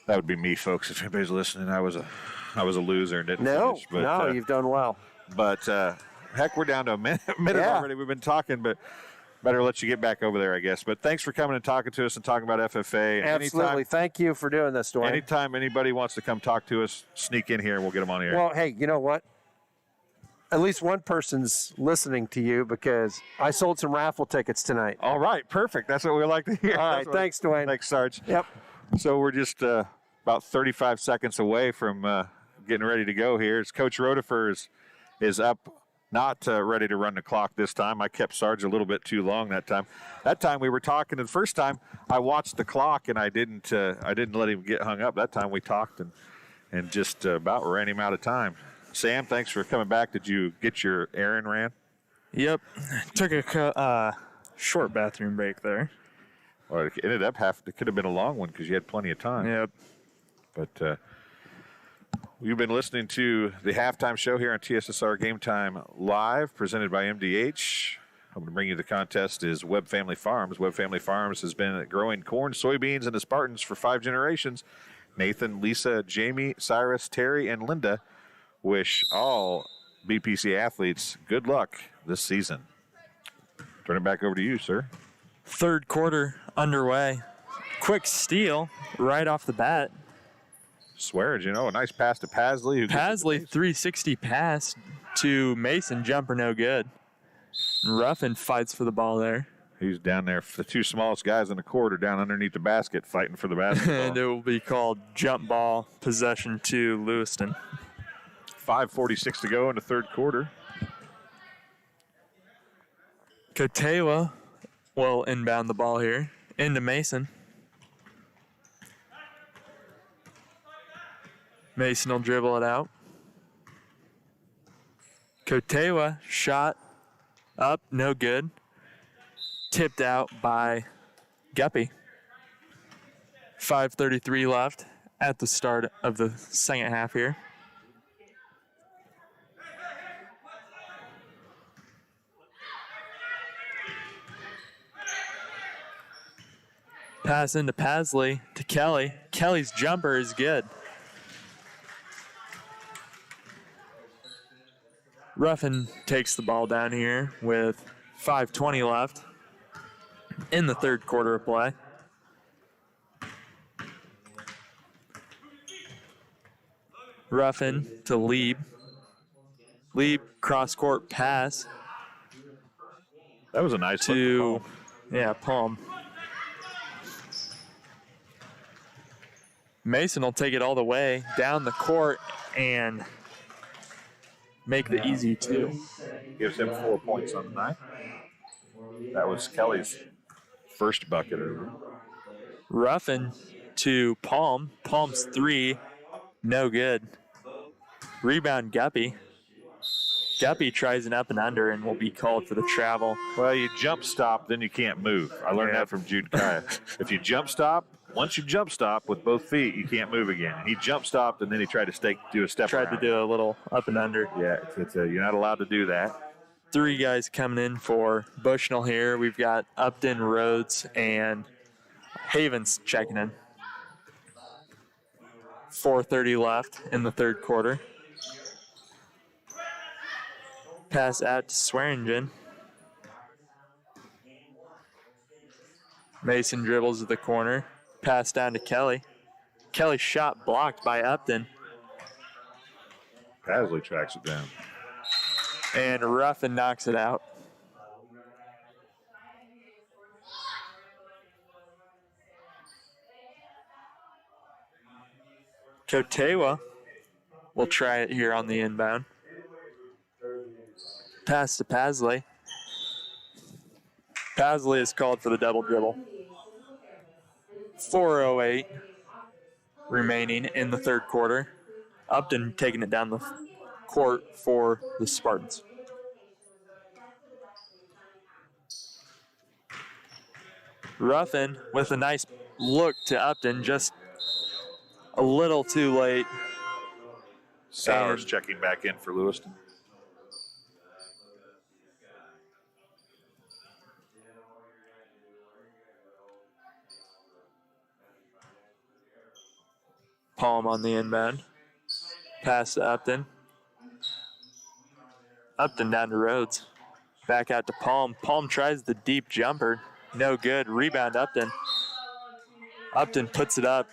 that would be me, folks. If anybody's listening, I was a loser and didn't finish. But, you've done well. But heck, we're down to a minute already. We've been talking, but better let you get back over there, I guess. But thanks for coming and talking to us and talking about FFA. Absolutely. Thank you for doing this, Dwayne. Anytime anybody wants to come talk to us, sneak in here and we'll get them on the air. Well, hey, you know what? At least one person's listening to you because I sold some raffle tickets tonight. All right. Perfect. That's what we like to hear. All right. Thanks, Dwayne. Thanks, Sarge. Yep. So we're just about 35 seconds away from getting ready to go here. As Coach Rodefer is up. Not ready to run the clock this time. I kept Sarge a little bit too long that time. That time we were talking, and the first time I watched the clock and I didn't let him get hung up. That time we talked and just about ran him out of time. Sam, thanks for coming back. Did you get your errand ran? Yep. Took a short bathroom break there. Well, it ended up it could have been a long one because you had plenty of time. Yep. But you've been listening to the halftime show here on TSSR Game Time Live, presented by MDH. I'm going to bring you the contest is Webb Family Farms. Webb Family Farms has been growing corn, soybeans, and the Spartans for 5 generations. Nathan, Lisa, Jamie, Cyrus, Terry, and Linda wish all BPC athletes good luck this season. Turn it back over to you, sir. Third quarter underway. Quick steal right off the bat. Swears, a nice pass to Pasley. Pasley, 360 pass to Mason, jumper no good. Ruffin fights for the ball there. He's down there. The 2 smallest guys in the court are down underneath the basket fighting for the basketball. And it will be called jump ball, possession to Lewiston. 5:46 to go in the third quarter. Kotewa will inbound the ball here into Mason. Mason will dribble it out. Kotewa shot up, no good. Tipped out by Guppy. 5:33 left at the start of the second half here. Pass into Pasley to Kelly. Kelly's jumper is good. Ruffin takes the ball down here with 5:20 left in the third quarter of play. Ruffin to Lieb. Lieb cross-court pass. That was a nice to, Palm. Mason will take it all the way down the court and make the easy 2. Gives him 4 points on the night. That was Kelly's first bucket. Ruffin to Palm. Palm's 3, No good. Rebound, Guppy. Guppy tries an up and under and will be called for the travel. Well, you jump stop, then you can't move. I learned that from Jude Kaya. If you jump stop, once you jump stop with both feet, you can't move again. He jump stopped, and then he tried to do a step Tried around. to do a little up and under. Yeah, you're not allowed to do that. 3 guys coming in for Bushnell here. We've got Upton, Rhodes, and Havens checking in. 4:30 left in the third quarter. Pass out to Swearingen. Mason dribbles to the corner. Pass down to Kelly. Kelly's shot blocked by Upton. Pasley tracks it down. And Ruffin knocks it out. Kotewa will try it here on the inbound. Pass to Pasley. Pasley is called for the double dribble. 4:08 remaining in the third quarter. Upton taking it down the court for the Spartans. Ruffin with a nice look to Upton, just a little too late. Sowers checking back in for Lewiston. Palm on the inbound. Pass to Upton. Upton down to Rhodes. Back out to Palm. Palm tries the deep jumper. No good. Rebound Upton. Upton puts it up.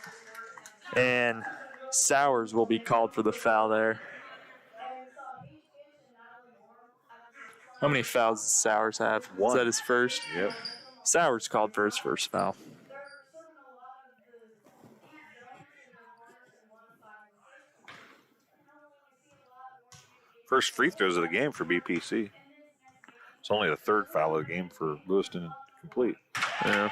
And Sowers will be called for the foul there. How many fouls does Sowers have? 1. Is that his first? Yep. Sowers called for his first foul. First free throws of the game for BPC. It's only the third foul of the game for Lewiston complete. Yeah.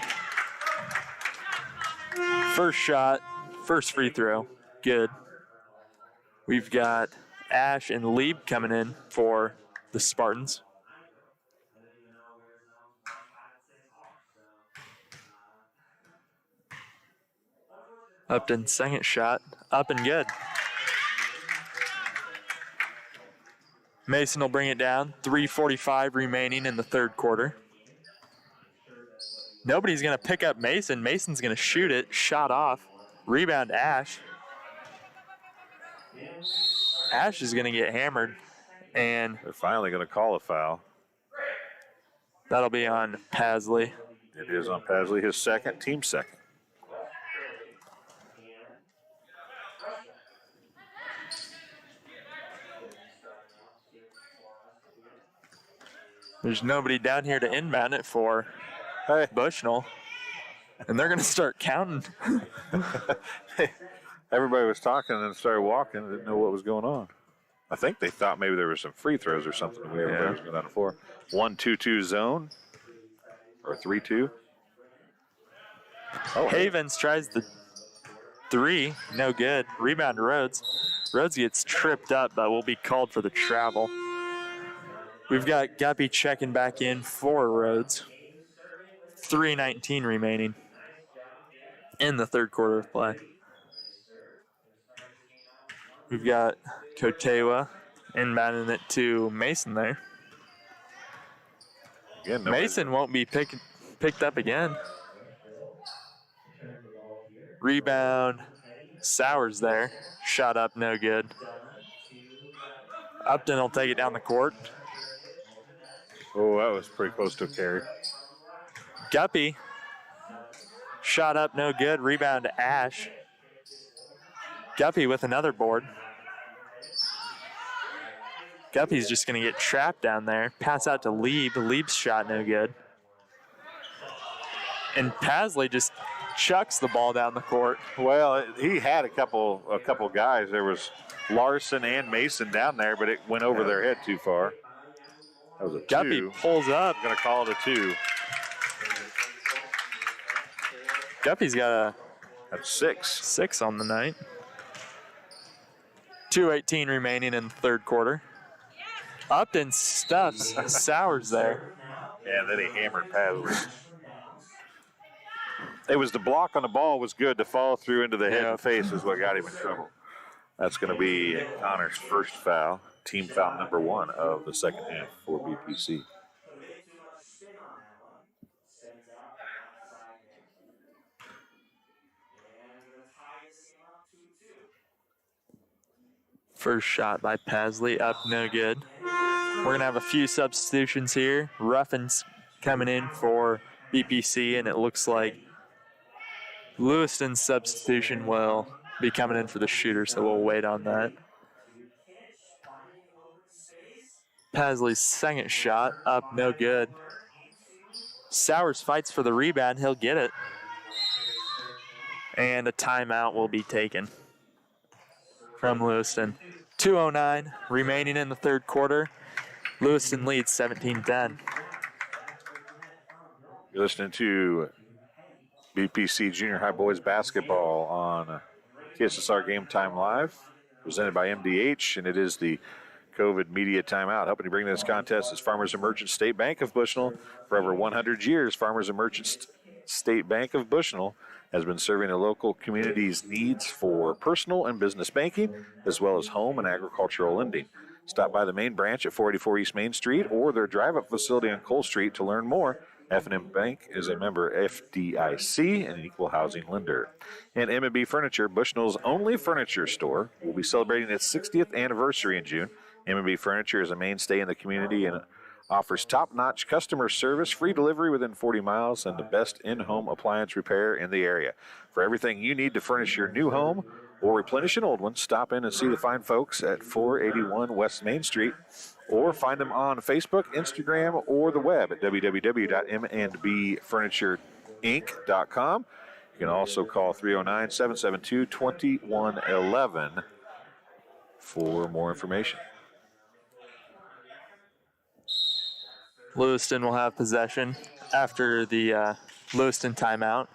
First shot, first free throw, good. We've got Ash and Lieb coming in for the Spartans. Upton's second shot, up and good. Mason will bring it down. 3:45 remaining in the third quarter. Nobody's going to pick up Mason. Mason's going to shoot it. Shot off. Rebound Ash. Ash is going to get hammered. And they're finally going to call a foul. That'll be on Pasley. It is on Pasley, his second, team second. There's nobody down here to inbound it for Bushnell. And they're going to start counting. Everybody was talking and then started walking and didn't know what was going on. I think they thought maybe there were some free throws or something. Everybody was going down to 4. 1-2-2 zone or 3-2. Oh, Havens tries the 3. No good. Rebound to Rhodes. Rhodes gets tripped up, but will be called for the travel. We've got Guppy checking back in for Rhodes. 3:19 remaining in the third quarter of play. We've got Kotewa inbounding it to Mason there. Again, Mason won't be picked up again. Rebound. Sowers there. Shot up, no good. Upton will take it down the court. Oh, that was pretty close to a carry. Guppy. Shot up, no good. Rebound to Ash. Guppy with another board. Guppy's just going to get trapped down there. Pass out to Lieb. Lieb's shot no good. And Pasley just chucks the ball down the court. Well, he had a couple guys. There was Larson and Mason down there, but it went over their head too far. That was a 2. Guppy pulls up. Going to call it a 2. Guppy's got a 6. 6 on the night. 2:18 remaining in the third quarter. Upton stuffs Sowers there. And then he hammered Pasley. It was the block on the ball was good. To follow through into the head and face is what got him in trouble. That's going to be Connor's first foul, team foul number 1 of the second half for BPC. First shot by Pasley, up no good. We're going to have a few substitutions here. Ruffin's coming in for BPC, and it looks like Lewistown's substitution will be coming in for the shooter, so we'll wait on that. Pasley's second shot, up no good. Sowers fights for the rebound. He'll get it. And a timeout will be taken from Lewiston. 2:09 remaining in the third quarter. Lewiston leads 17-10. You're listening to BPC Junior High Boys Basketball on TSSR Game Time Live, presented by MDH, and it is the COVID Media Timeout. Helping to bring this contest is Farmers and Merchants State Bank of Bushnell. For over 100 years, Farmers and Merchants State Bank of Bushnell has been serving the local community's needs for personal and business banking, as well as home and agricultural lending. Stop by the main branch at 484 East Main Street or their drive-up facility on Cole Street to learn more. F&M Bank is a member FDIC and an equal housing lender. And M&B Furniture, Bushnell's only furniture store, will be celebrating its 60th anniversary in June. M&B Furniture is a mainstay in the community and offers top-notch customer service, free delivery within 40 miles, and the best in-home appliance repair in the area. For everything you need to furnish your new home or replenish an old one, stop in and see the fine folks at 481 West Main Street, or find them on Facebook, Instagram, or the web at www.mnbfurniturinc.com. You can also call 309-772-2111 for more information. Lewiston will have possession after the Lewiston timeout.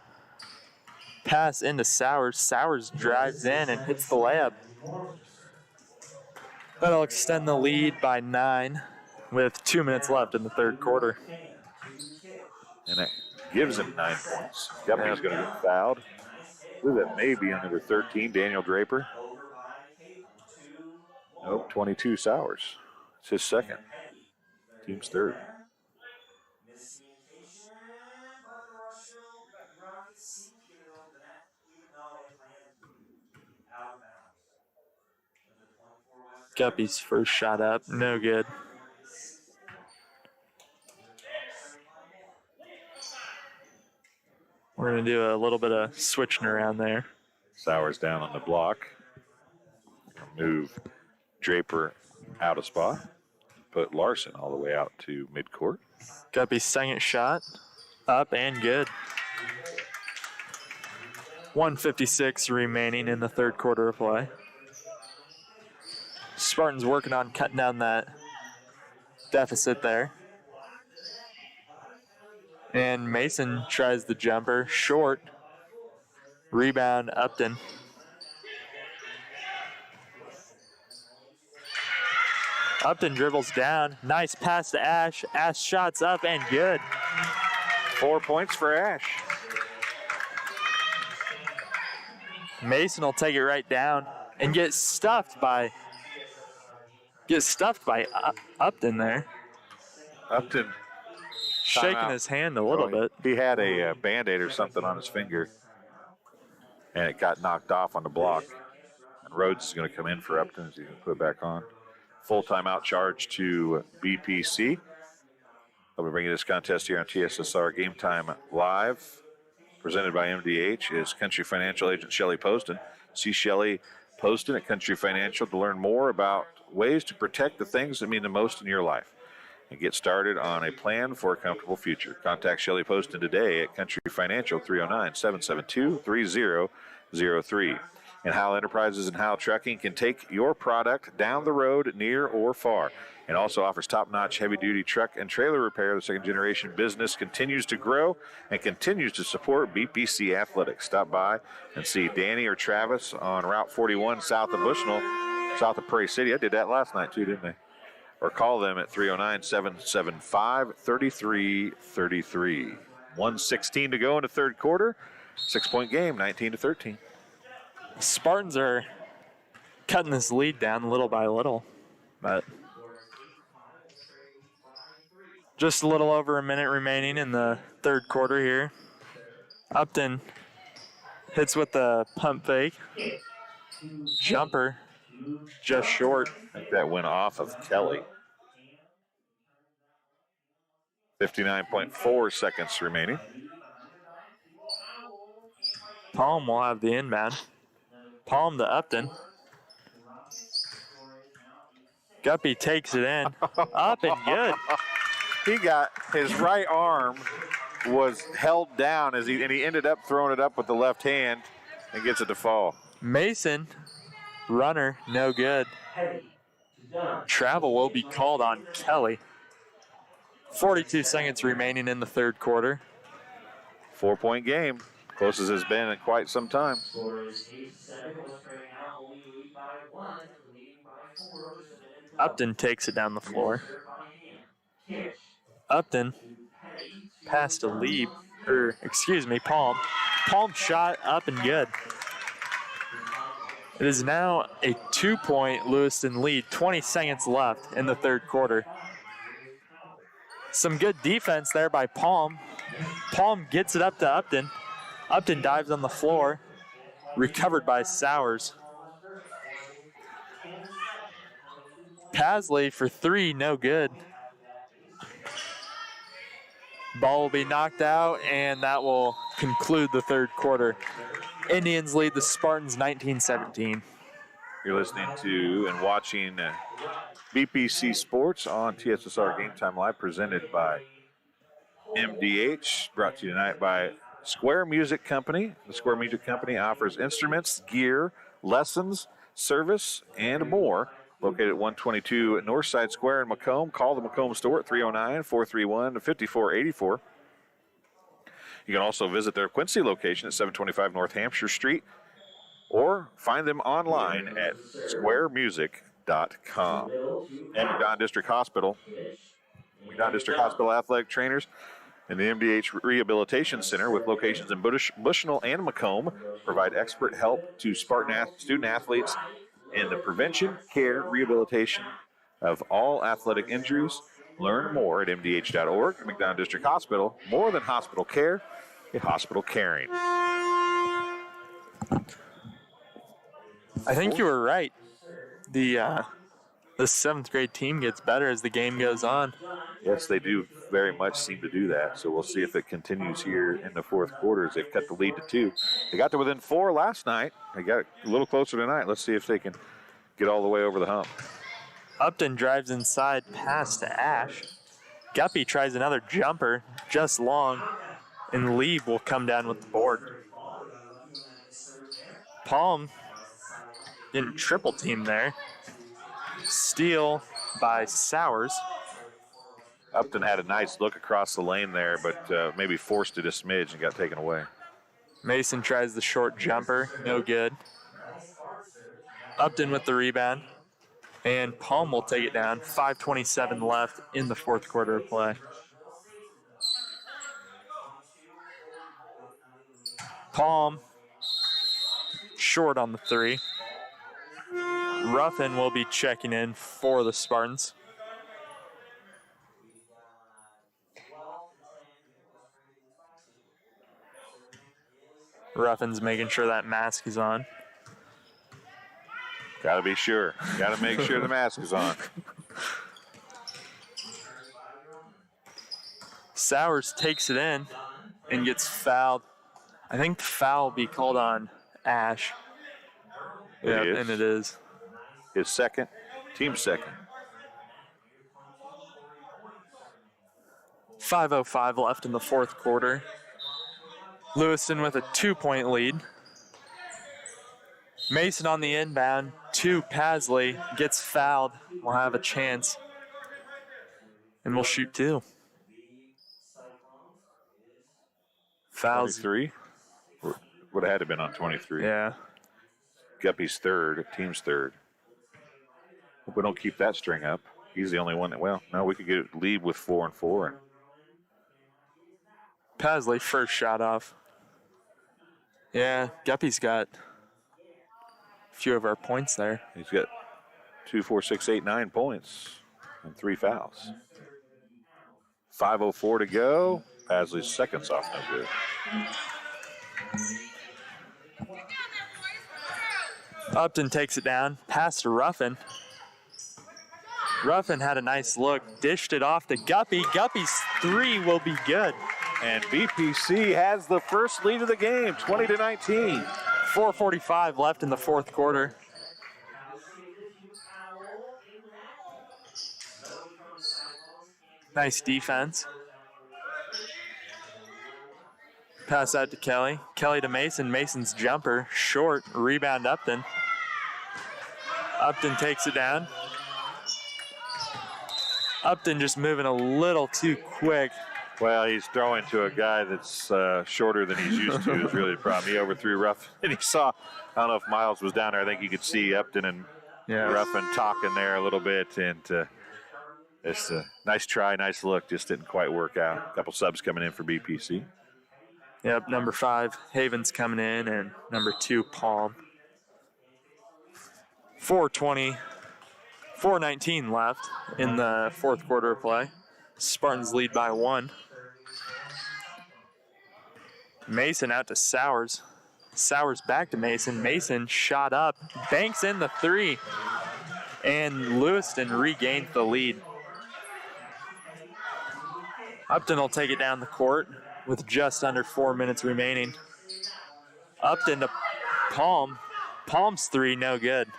Pass into Sowers. Sowers drives in and hits the layup. That'll extend the lead by 9 with 2 minutes left in the third quarter. And that gives him 9 points. Guppy's going to get fouled. I believe that may be on number 13, Daniel Draper. Nope, 22, Sowers. It's his second. Team's third. Guppy's first shot up, no good. We're going to do a little bit of switching around there. Sowers down on the block. Move Draper out of spot. Put Larson all the way out to midcourt. Guppy's second shot, up and good. 1:56 remaining in the third quarter of play. Spartans working on cutting down that deficit there. And Mason tries the jumper, short. Rebound, Upton. Upton dribbles down. Nice pass to Ash. Ash shots up and good. 4 points for Ash. Mason will take it right down and get stuffed by Upton there. Upton shaking his hand a little bit. He had a Band-Aid or something on his finger, and it got knocked off on the block. And Rhodes is going to come in for Upton, so he can put it back on. Full timeout charge to BPC. I'll be bringing this contest here on TSSR Game Time Live. Presented by MDH is Country Financial agent Shelley Poston. See Shelley Poston at Country Financial to learn more about ways to protect the things that mean the most in your life and get started on a plan for a comfortable future. Contact Shelley Poston today at Country Financial 309-772-3003. And Howell Enterprises and Howell Trucking can take your product down the road, near or far, and also offers top-notch heavy-duty truck and trailer repair. The second-generation business continues to grow and continues to support BPC Athletics. Stop by and see Danny or Travis on Route 41 south of Bushnell. south of Prairie City. I did that last night too, didn't I? Or call them at 309-775-3333. 1:16 to go in the third quarter. 6-point game, 19-13. Spartans are cutting this lead down little by little, but just a little over a minute remaining in the third quarter here. Upton hits with the pump fake. Jumper just short. I think that went off of Kelly. 59.4 seconds remaining. Palm will have the inbound. Palm to Upton. Guppy takes it in. Up and good. He got his right arm was held down and he ended up throwing it up with the left hand and gets it to fall. Mason, runner, no good. Travel will be called on Kelly. 42 seconds remaining in the third quarter. 4-point game. Closest it's been in quite some time. Upton takes it down the floor. Upton pass to Palm. Palm shot up and good. It is now a 2-point Lewiston lead, 20 seconds left in the third quarter. Some good defense there by Palm. Palm gets it up to Upton. Upton dives on the floor, recovered by Sowers. Pasley for three, no good. Ball will be knocked out, and that will conclude the third quarter. Indians lead the Spartans 19-17. You're listening to and watching BPC Sports on TSSR Game Time Live, presented by MDH, brought to you tonight by Square Music Company. The Square Music Company offers instruments, gear, lessons, service, and more. Located at 122 Northside Square in Macomb. Call the Macomb store at 309-431-5484. You can also visit their Quincy location at 725 North Hampshire Street or find them online at squaremusic.com. And McDonald District Hospital. McDonald District Hospital athletic trainers and the MDH Rehabilitation Center with locations in Bushnell and Macomb provide expert help to Spartan student athletes in the prevention, care, rehabilitation of all athletic injuries. Learn more at mdh.org. McDonald District Hospital, more than hospital care, a hospital caring. I think you were right. The seventh grade team gets better as the game goes on. Yes, they do very much seem to do that. So we'll see if it continues here in the fourth quarter as they've cut the lead to 2. They got to within 4 last night. They got a little closer tonight. Let's see if they can get all the way over the hump. Upton drives inside, pass to Ash. Guppy tries another jumper, just long, and Lieb will come down with the board. Palm didn't triple team there. Steal by Sowers. Upton had a nice look across the lane there, but maybe forced it a smidge and got taken away. Mason tries the short jumper, no good. Upton with the rebound, and Palm will take it down. 5:27 left in the fourth quarter of play. Palm short on the 3. Ruffin will be checking in for the Spartans. Ruffin's making sure that mask is on. Got to be sure. Got to make sure the mask is on. Sowers takes it in and gets fouled. I think the foul will be called on Ash. And it is. His second, team second. 5:05 left in the fourth quarter. Lewiston with a 2-point lead. Mason on the inbound to Pasley, gets fouled. We'll have a chance. And we'll shoot 2. Fouls. 23? Would have had to been on 23. Yeah. Guppy's third, team's third. Hope we don't keep that string up. He's the only one that, well, no, we could get a lead with 4 and 4. And Pasley first shot off. Yeah, Guppy's got a few of our points there. he's got 2, 4, 6, 8, 9 points and 3 fouls. 5:04 to go. Pasley's second's off no good. Upton takes it down, pass to Ruffin. Ruffin had a nice look, dished it off to Guppy. Guppy's 3 will be good. And BPC has the first lead of the game, 20-19. 4:45 left in the fourth quarter. Nice defense. Pass out to Kelly. Kelly to Mason. Mason's jumper, short. Rebound Upton. Upton takes it down. Upton just moving a little too quick. Well, he's throwing to a guy that's shorter than he's used to is really the problem. He overthrew Ruffin, and he saw, I don't know if Miles was down there. I think you could see Upton and Ruffin talking there a little bit, and it's a nice try, nice look, just didn't quite work out. A couple subs coming in for BPC. Yep, number 5, Havens coming in, and number 2, Palm. 4:19 left in the fourth quarter of play. Spartans lead by 1. Mason out to Sowers. Sowers back to Mason. Mason shot up, banks in the 3, and Lewiston regained the lead. Upton will take it down the court with just under 4 minutes remaining. Upton to Palm. Palm's 3, no good.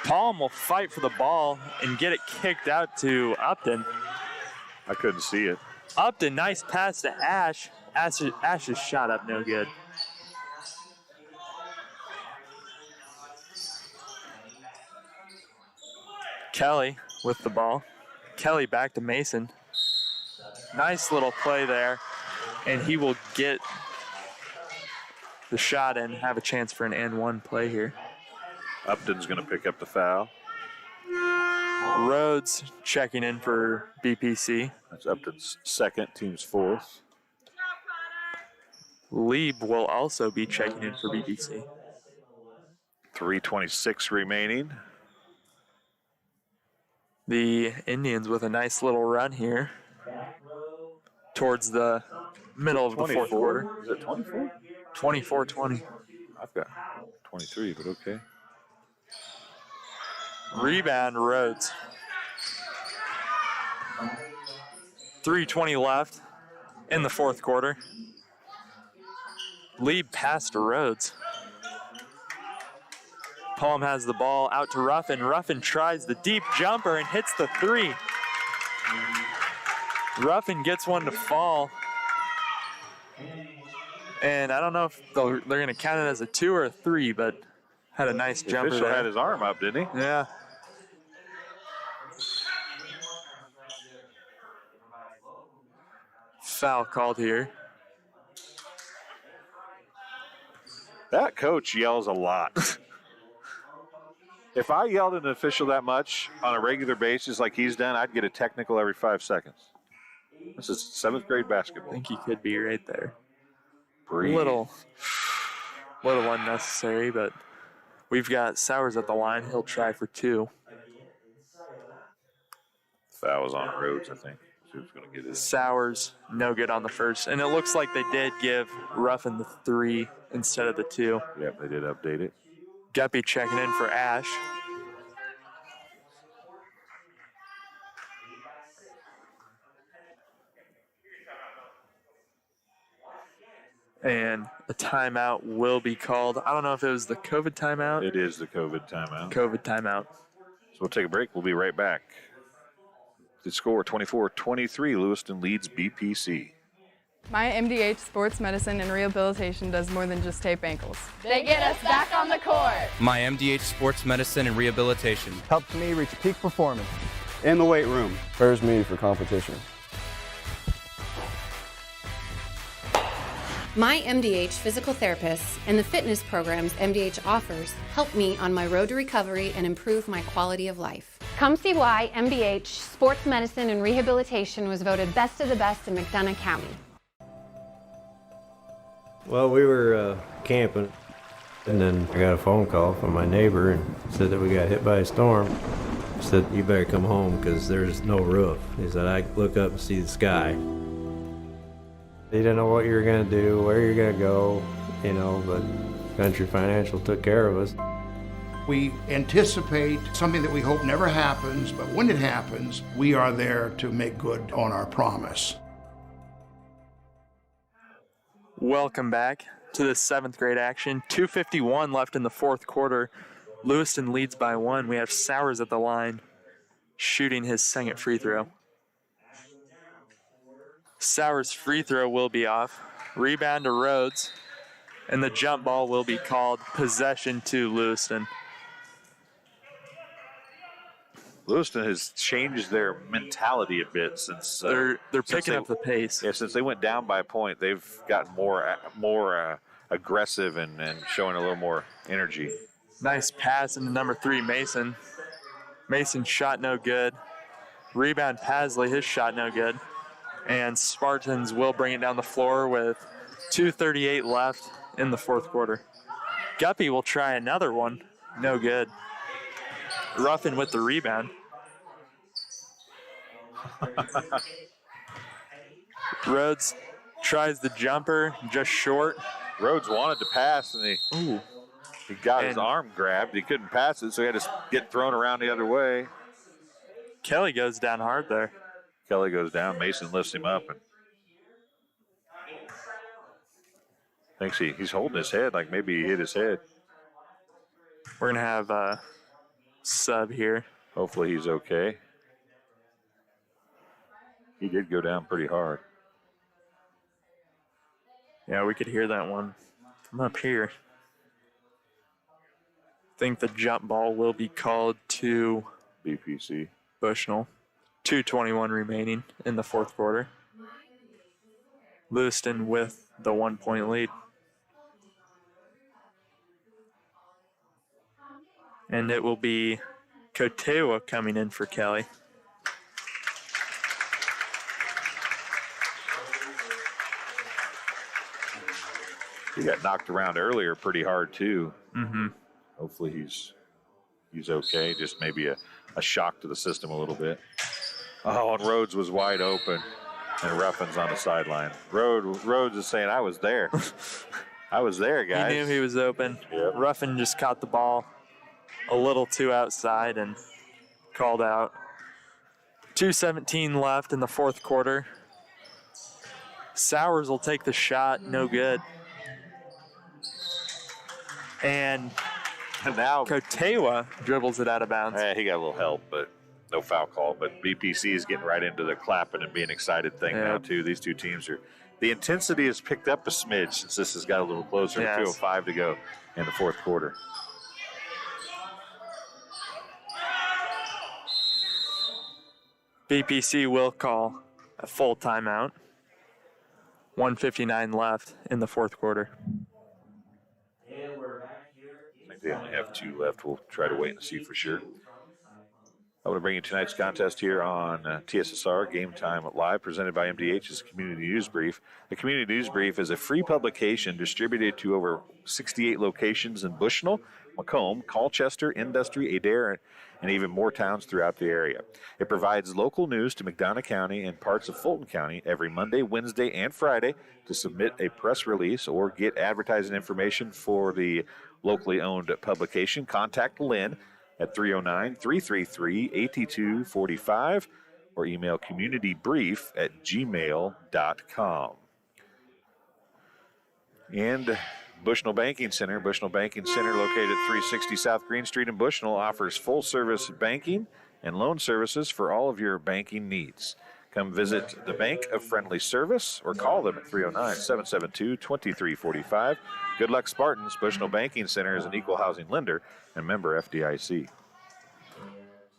Palm will fight for the ball and get it kicked out to Upton. I couldn't see it. Upton, nice pass to Ash. Ash's shot up, no good. Kelly with the ball. Kelly back to Mason. Nice little play there, and he will get the shot and have a chance for an and 1 play here. Upton's going to pick up the foul. Rhodes checking in for BPC. That's Upton's second, team's 4th. Lieb will also be checking in for BPC. 3:26 remaining. The Indians with a nice little run here towards the middle of the fourth quarter. Is it 24? 24-20. I've got 23, but okay. Rebound, Rhodes. 3:20 left in the fourth quarter. Lieb pass to Rhodes. Palm has the ball out to Ruffin. Ruffin tries the deep jumper and hits the 3. Ruffin gets one to fall. And I don't know if they're going to count it as a 2 or a 3, but had a nice jumper there. The official had his arm up, didn't he? Yeah. Foul called here. That coach yells a lot. If I yelled at an official that much on a regular basis like he's done, I'd get a technical every 5 seconds. This is 7th grade basketball. I think he could be right there. Breathe. Little unnecessary, but we've got Sowers at the line. He'll try for 2. Foul was on Rhodes, I think. See who's going to get it. Sowers, no good on the first. And it looks like they did give Ruffin the 3 instead of the 2. Yep, they did update it. Guppy checking in for Ash. And a timeout will be called. I don't know if it was the COVID timeout. It is the COVID timeout. COVID timeout. So we'll take a break. We'll be right back. The score 24-23. Lewiston leads BPC. My MDH Sports Medicine and Rehabilitation does more than just tape ankles. They get us back on the court. My MDH Sports Medicine and Rehabilitation helps me reach peak performance. In the weight room. Prepares me for competition. My MDH physical therapists and the fitness programs MDH offers help me on my road to recovery and improve my quality of life. Come see why MDH Sports Medicine and Rehabilitation was voted best of the best in McDonough County. Well, we were camping, and then I got a phone call from my neighbor and said that we got hit by a storm. He said, you better come home because there's no roof. He said, I look up and see the sky. He didn't know what you were going to do, where you're going to go, you know, but Country Financial took care of us. We anticipate something that we hope never happens, but when it happens, we are there to make good on our promise. Welcome back to the 7th grade action. 2:51 left in the fourth quarter. Lewiston leads by 1. We have Sowers at the line shooting his second free throw. Sowers' free throw will be off. Rebound to Rhodes, and the jump ball will be called. Possession to Lewiston. Lewiston has changed their mentality a bit since They're picking up the pace. Yeah, since they went down by a point, they've gotten more aggressive and showing a little more energy. Nice pass into number 3, Mason. Mason shot no good. Rebound Pasley, his shot no good. And Spartans will bring it down the floor with 2:38 left in the fourth quarter. Guppy will try another one. No good. Ruffin with the rebound. Rhodes tries the jumper, just short. Rhodes wanted to pass, and he got his arm grabbed. He couldn't pass it, so he had to get thrown around the other way. Kelly goes down hard there. Kelly goes down. Mason lifts him up and thinks he's holding his head like maybe he hit his head. We're going to have a sub here. Hopefully he's okay. He did go down pretty hard. Yeah, we could hear that one from up here. I think the jump ball will be called to BPC. Bushnell. 2:21 remaining in the fourth quarter. Lewiston with the 1-point lead. And it will be Kotewa coming in for Kelly. He got knocked around earlier pretty hard too. Mm-hmm. Hopefully he's okay. Just maybe a shock to the system a little bit. Oh, and Rhodes was wide open, and Ruffin's on the sideline. Rhodes is saying, I was there. I was there, guys. He knew he was open. Yep. Ruffin just caught the ball a little too outside and called out. 2:17 left in the fourth quarter. Sowers will take the shot, no good. And now Kotewa dribbles it out of bounds. He got a little help, but no foul call. But BPC is getting right into the clapping and being excited thing now, too. These two teams the intensity has picked up a smidge since this has got a little closer. Yes. 2:05 to go in the fourth quarter. BPC will call a full timeout. 1:59 left in the fourth quarter. I think they only have 2 left. We'll try to wait and see for sure. I want to bring you tonight's contest here on TSSR Game Time Live, presented by MDH's Community News Brief. The Community News Brief is a free publication distributed to over 68 locations in Bushnell, Macomb, Colchester, Industry, Adair, and even more towns throughout the area. It provides local news to McDonough County and parts of Fulton County every Monday, Wednesday, and Friday. To submit a press release or get advertising information for the locally owned publication, contact Lynn at 309-333-8245 or email communitybrief@gmail.com. And Bushnell Banking Center. Bushnell Banking Center, located at 360 South Green Street in Bushnell, offers full-service banking and loan services for all of your banking needs. Come visit the Bank of Friendly Service or call them at 309-772-2345. Good luck, Spartans. Bushnell Banking Center is an equal housing lender and member FDIC.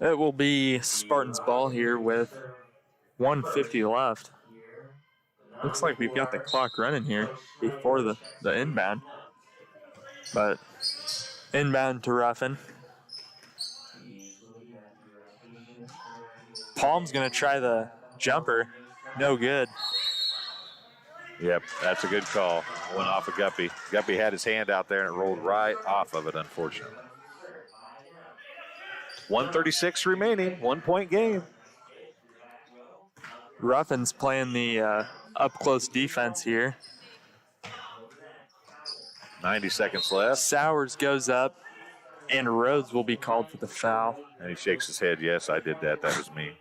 It will be Spartans ball here with 1:50 left. Looks like we've got the clock running here before the inbound. But inbound to Ruffin. Palm's going to try the jumper. No good. Yep, that's a good call. Went off of Guppy. Guppy had his hand out there and it rolled right off of it, unfortunately. 1:36 remaining, 1 point game. Ruffin's playing the up-close defense here. 90 seconds left. Sowers goes up, and Rhodes will be called for the foul. And he shakes his head. Yes, I did that. That was me.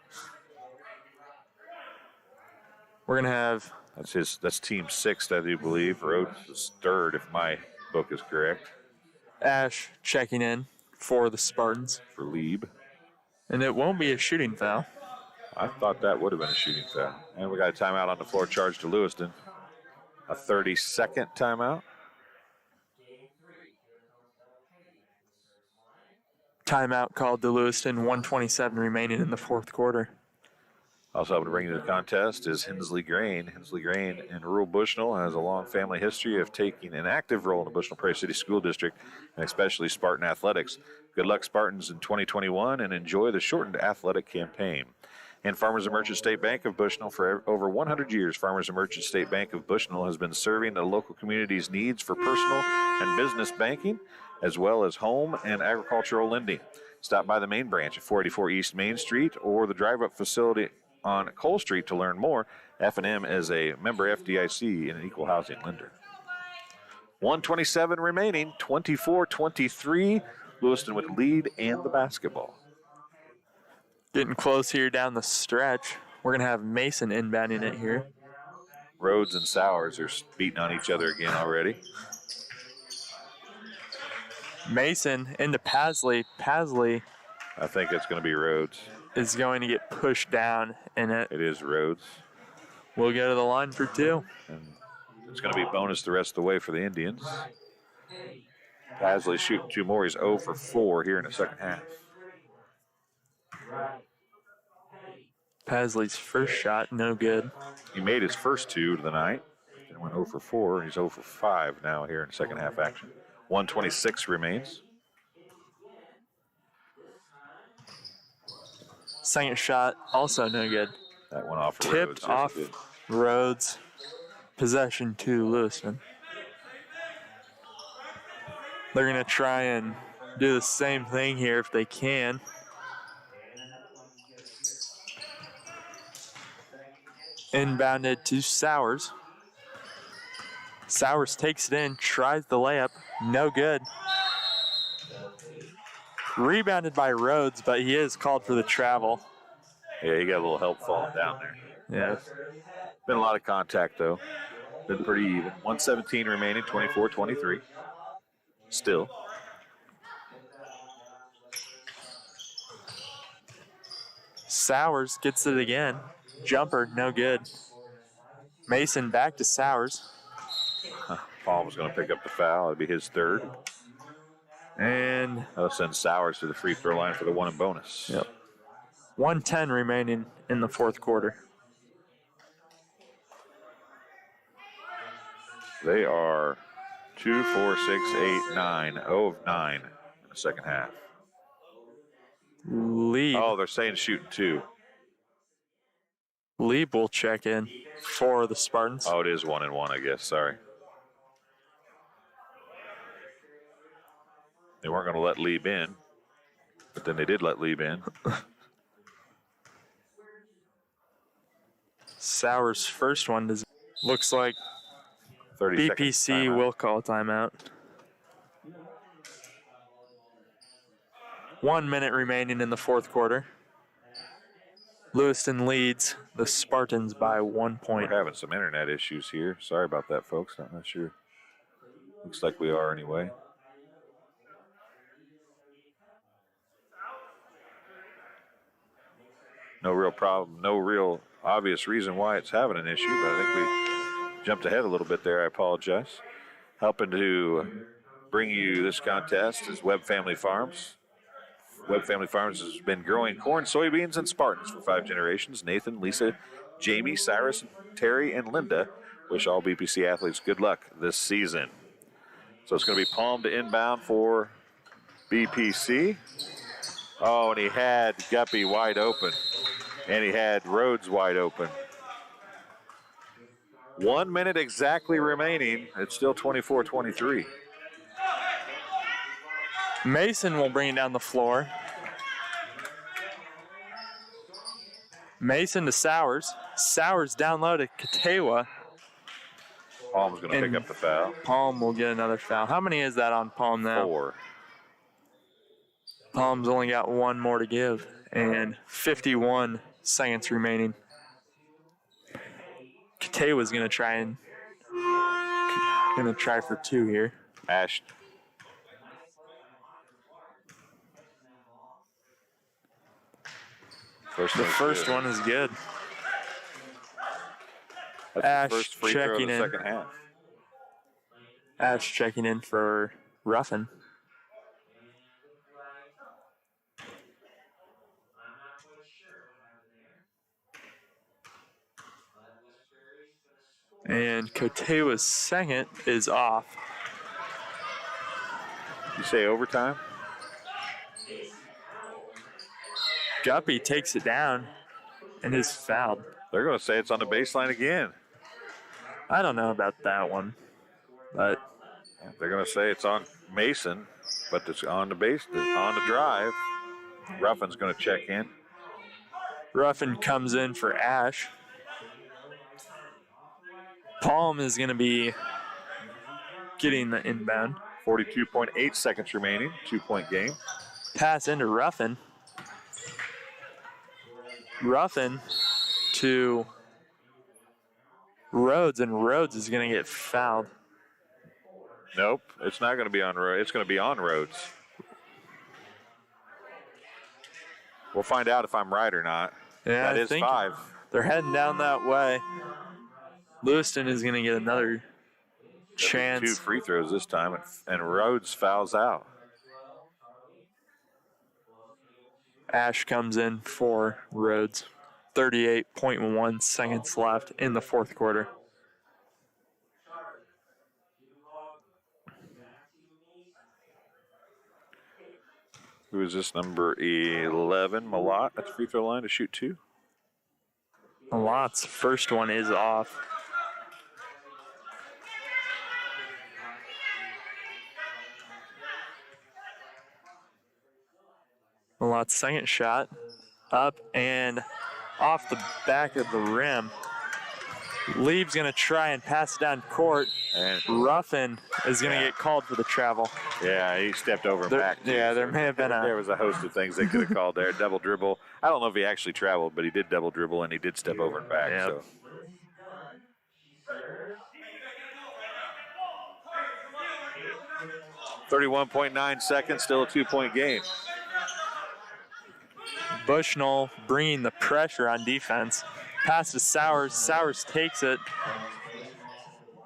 We're going to have... That's team sixth, I do believe. Rhodes is third, if my book is correct. Ash checking in for the Spartans. For Lieb. And it won't be a shooting foul. I thought that would have been a shooting foul. And we got a timeout on the floor charged to Lewiston. A 30-second timeout. Timeout called to Lewiston, 1:27 remaining in the fourth quarter. Also helping to bring you to the contest is Hensley Grain. Hensley Grain in rural Bushnell has a long family history of taking an active role in the Bushnell Prairie City School District, and especially Spartan athletics. Good luck, Spartans, in 2021, and enjoy the shortened athletic campaign. And Farmers and Merchants State Bank of Bushnell, for over 100 years, Farmers and Merchants State Bank of Bushnell has been serving the local community's needs for personal and business banking, as well as home and agricultural lending. Stop by the main branch at 484 East Main Street or the drive-up facility on Cole Street to learn more. F&M is a member FDIC and an equal housing lender. 1:27 remaining, 24-23. Lewiston with the lead and the basketball. Getting close here down the stretch. We're going to have Mason inbounding it here. Rhodes and Sowers are beating on each other again already. Mason into Pasley. Pasley, I think it's going to be Rhodes. Is going to get pushed down in it. It is Rhodes. We'll go to the line for two. And it's going to be bonus the rest of the way for the Indians. Pasley shooting two more. He's 0 for 4 here in the second half. Pasley's first shot, no good. He made his first two of the night and went 0 for 4. He's 0 for 5 now here in second half action. 1:26 remains. Second shot, also no good. That one off Tipped Rhodes. Yes, off Rhodes. Possession to Lewiston. They're going to try and do the same thing here if they can. Inbounded to Sowers. Sowers takes it in, tries the layup, no good. Rebounded by Rhodes, but he is called for the travel. Yeah, he got a little help falling down there. Yeah. Been a lot of contact, though. Been pretty even. 1:17 remaining, 24-23. Still. Sowers gets it again. Jumper, no good. Mason back to Sowers. Paul was going to pick up the foul. It'd be his third. And that'll send Sowers to the free throw line for the one and bonus. Yep. 1:10 remaining in the fourth quarter. They are 2, 4, 6, 8, 9, 0 of 9 in the second half. Lieb. Oh, they're saying shooting 2. Lieb will check in for the Spartans. Oh, it is 1 and 1, I guess. Sorry. They weren't going to let Lieb in, but then they did let Lieb in. Sowers' first one looks like 30 BPC will call timeout. 1 minute remaining in the fourth quarter. Lewiston leads the Spartans by 1 point. We're having some internet issues here. Sorry about that, folks. I'm not sure. Looks like we are anyway. No real problem, no real obvious reason why it's having an issue, but I think we jumped ahead a little bit there. I apologize. Helping to bring you this contest is Webb Family Farms. Webb Family Farms has been growing corn, soybeans, and Spartans for 5 generations. Nathan, Lisa, Jamie, Cyrus, Terry, and Linda wish all BPC athletes good luck this season. So it's going to be Palm to inbound for BPC. Oh, and he had Guppy wide open. And he had Rhodes wide open. 1 minute exactly remaining. It's still 24-23. Mason will bring it down the floor. Mason to Sowers. Sowers down low to Katewa. Palm's going to pick up the foul. Palm will get another foul. How many is that on Palm now? 4. Palm's only got 1 more to give, and 51 seconds remaining. Katewa's going to try for 2 here. Ash. The first one is good. That's Ash the first free throw of checking the in. second half. Ash checking in for Ruffin. And Katewa's second is off. You say overtime? Guppy takes it down and is fouled. They're going to say it's on the baseline again. I don't know about that one, but they're going to say it's on Mason, but it's on the on the drive. Ruffin's going to check in. Ruffin comes in for Ash. Palm is going to be getting the inbound. 42.8 seconds remaining, 2-point game. Pass into Ruffin. Ruffin to Rhodes, and Rhodes is going to get fouled. Nope, it's not going to be on Rhodes. It's going to be on Rhodes. We'll find out if I'm right or not. Yeah, that is 5. They're heading down that way. Lewiston is going to get another chance. 2 free throws this time, and Rhodes fouls out. Ash comes in for Rhodes. 38.1 seconds left in the fourth quarter. Who is this, number 11? Malott at the free throw line to shoot 2. Malott's first one is off. Malott's second shot up and off the back of the rim. Lieb's going to try and pass it down court. And Ruffin is going to get called for the travel. Yeah, he stepped over and back. Yeah, there may have been There was a host of things they could have called there. Double dribble. I don't know if he actually traveled, but he did double dribble, and he did step over and back. Yep. So. .9 seconds, still a 2-point game. Bushnell bringing the pressure on defense. Pass to Sowers. Sowers takes it.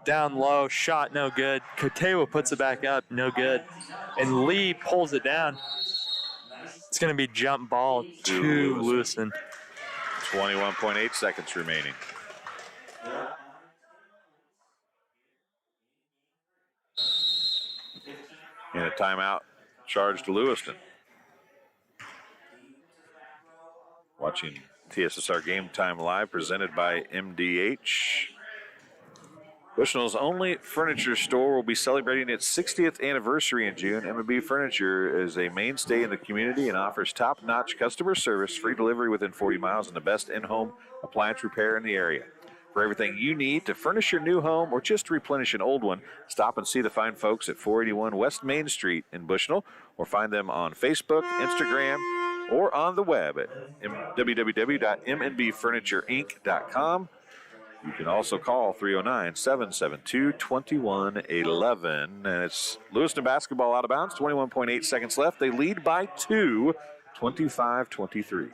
Down low, shot no good. Katewa puts it back up, no good. And Lee pulls it down. It's going to be jump ball to Lewiston. 21.8 seconds remaining. And a timeout charged to Lewiston. Watching TSSR Game Time Live presented by MDH. Bushnell's only furniture store will be celebrating its 60th anniversary in June. M&B Furniture is a mainstay in the community and offers top-notch customer service, free delivery within 40 miles, and the best in-home appliance repair in the area. For everything you need to furnish your new home or just to replenish an old one, stop and see the fine folks at 481 West Main Street in Bushnell, or find them on Facebook, Instagram, or on the web at www.mnbfurnitureinc.com. You can also call 309-772-2111. And it's Lewiston basketball out of bounds, 21.8 seconds left. They lead by 2, 25-23.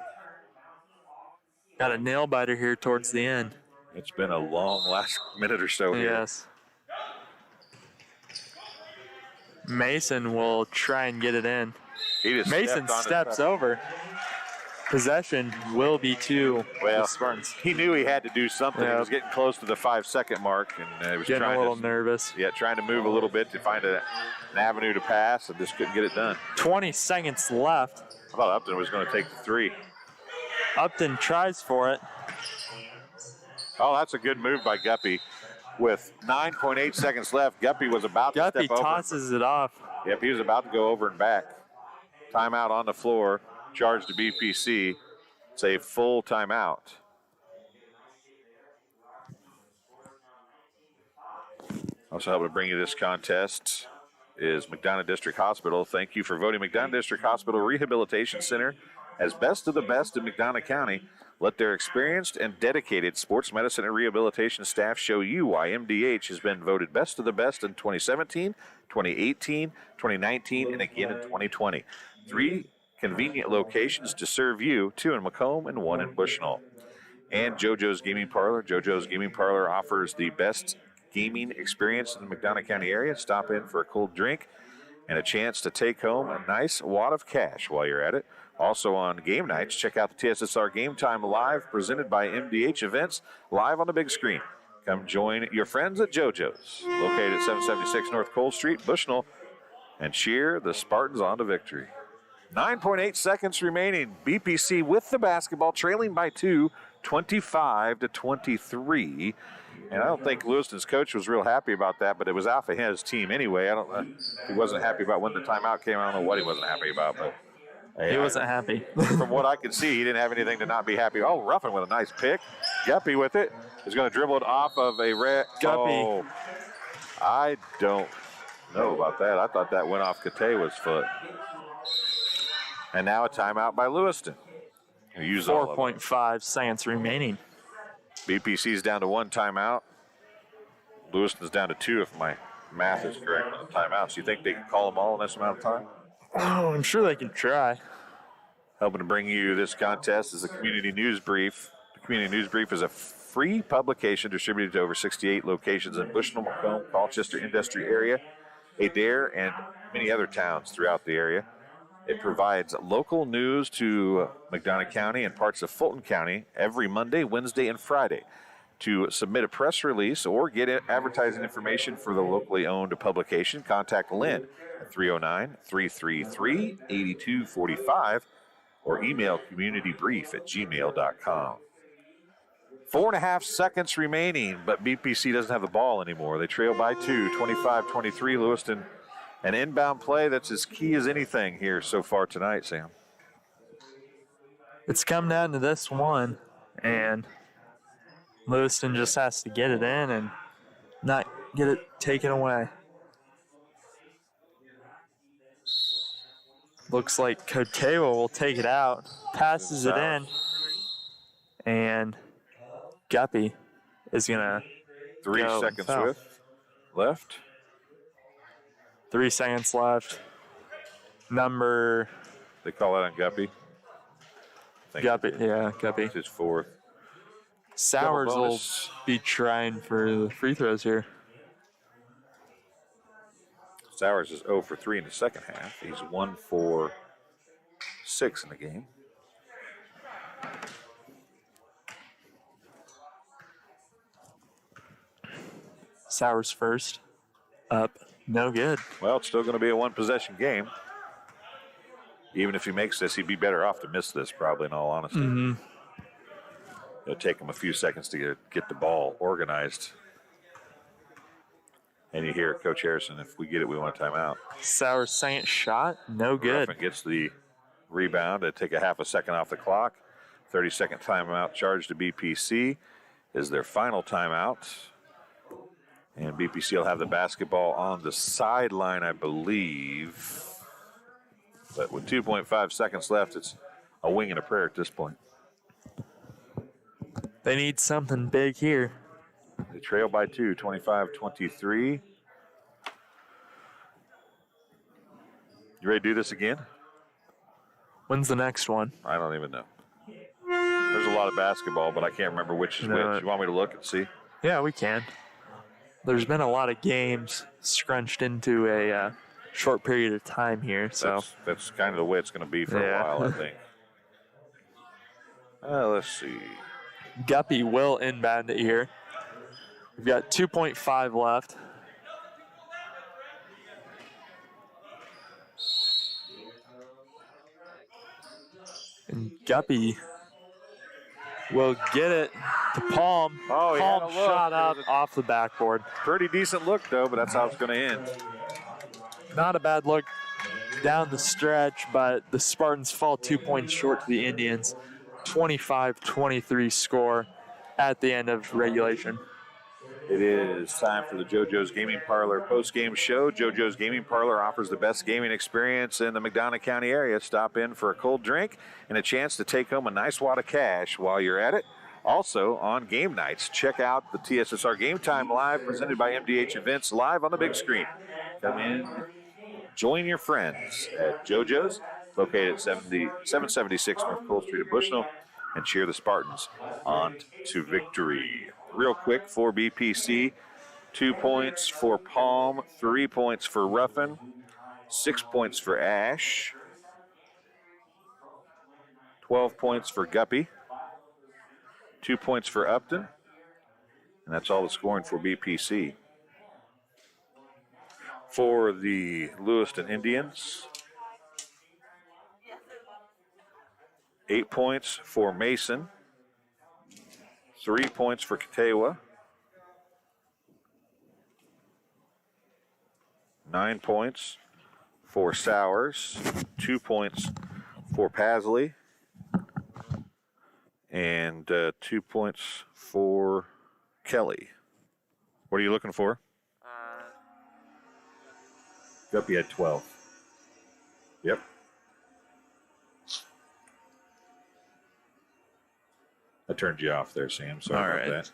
Got a nail biter here towards the end. It's been a long last minute or so here. Yes. Mason will try and get it in. He just Mason steps over. Possession will be to Well, the Spartans. he knew he had to do something. He Yeah. was getting close to the 5-second mark, and he was Getting trying a little to, nervous. Yeah, trying to move a little bit to find an avenue to pass, and just couldn't get it done. 20 seconds left. I thought Upton was going to take the 3. Upton tries for it. Oh, that's a good move by Guppy. With 9.8 seconds left, Guppy was about to Guppy step over. tosses it off. Yep, he was about to go over and back. Timeout on the floor, charge to BPC. It's a full timeout. Also helping to bring you this contest is McDonough District Hospital. Thank you for voting McDonough District Hospital Rehabilitation Center as best of the best in McDonough County. Let their experienced and dedicated sports medicine and rehabilitation staff show you why MDH has been voted best of the best in 2017, 2018, 2019, and again in 2020. 3 convenient locations to serve you, 2 in Macomb and 1 in Bushnell. And JoJo's Gaming Parlor. JoJo's Gaming Parlor offers the best gaming experience in the McDonough County area. Stop in for a cold drink and a chance to take home a nice wad of cash while you're at it. Also on game nights, check out the TSSR Game Time Live presented by MDH Events live on the big screen. Come join your friends at JoJo's, located at 776 North Cole Street, Bushnell, and cheer the Spartans on to victory. 9.8 seconds remaining. BPC with the basketball, trailing by 2, 25-23. And I don't think Lewiston's coach was real happy about that, but it was off of his team anyway. I don't know. He wasn't happy about when the timeout came. I don't know what he wasn't happy about, but He wasn't happy. From what I could see, he didn't have anything to not be happy. Oh, Ruffin with a nice pick. Guppy with it. Is going to dribble it off of a Guppy. Oh, I don't know about that. I thought that went off Katewa's foot. And now a timeout by Lewiston. 4.5 seconds remaining. BPC's down to 1 timeout. Lewiston's down to 2 if my math is correct on the timeouts. You think they can call them all in this amount of time? Oh, I'm sure they can try. Helping to bring you this contest is the Community News Brief. The Community News Brief is a free publication distributed to over 68 locations in Bushnell, Macomb, Colchester industry area, Adair, and many other towns throughout the area. It provides local news to McDonough County and parts of Fulton County every Monday, Wednesday, and Friday. To submit a press release or get advertising information for the locally owned publication, contact Lynn at 309-333-8245 or email communitybrief@gmail.com. 4.5 seconds remaining, but BPC doesn't have the ball anymore. They trail by 2, 25-23. Lewiston, an inbound play that's as key as anything here so far tonight, Sam. It's come down to this one, and Lewiston just has to get it in and not get it taken away. Looks like Kotewa will take it out, passes it in, and Guppy is going to 3 seconds left. 3 seconds left. Number... They call that on Guppy? Guppy, yeah, Guppy. It's his 4th. Sowers will be trying for the free throws here. Sowers is 0 for 3 in the second half. He's 1 for 6 in the game. Sowers first. Up. No good. Well, it's still going to be a 1-possession game. Even if he makes this, he'd be better off to miss this, probably, in all honesty. Mm-hmm. It'll take him a few seconds to get the ball organized. And you hear Coach Harrison, if we get it, we want a timeout. Sowers' second shot, no good. Ruffin gets the rebound. They take a half a second off the clock. 30-second timeout charge to BPC is their final timeout. And BPC will have the basketball on the sideline, I believe. But with 2.5 seconds left, it's a wing and a prayer at this point. They need something big here. They trail by 2, 25-23. You ready to do this again? When's the next one? I don't even know. There's a lot of basketball, but I can't remember which is which. You want me to look and see? Yeah, we can. There's been a lot of games scrunched into a short period of time here, so that's kind of the way it's going to be for a while, I think. Let's see. Guppy will inbound it here. We've got 2.5 left. And Guppy will get it to Palm. Oh, he had Palm a look. shot up off the backboard. Pretty decent look, though, but that's how it's going to end. Not a bad look down the stretch, but the Spartans fall 2 points short to the Indians. 25-23 score at the end of regulation. It is time for the JoJo's Gaming Parlor post-game show. JoJo's Gaming Parlor offers the best gaming experience in the McDonough County area. Stop in for a cold drink and a chance to take home a nice wad of cash while you're at it. Also, on game nights, check out the TSSR Game Time Live presented by MDH Events live on the big screen. Come in, join your friends at JoJo's, located at 776 North Cole Street in Bushnell, and cheer the Spartans on to victory. Real quick for BPC, 2 points for Palm, 3 points for Ruffin, 6 points for Ash, 12 points for Guppy, 2 points for Upton, and that's all the scoring for BPC. For the Lewiston Indians, 8 points for Mason, 3 points for Katewa, 9 points for Sowers, 2 points for Pasley, and 2 points for Kelly. What are you looking for? Guppy had 12. Yep. I turned you off there, Sam. Sorry about that.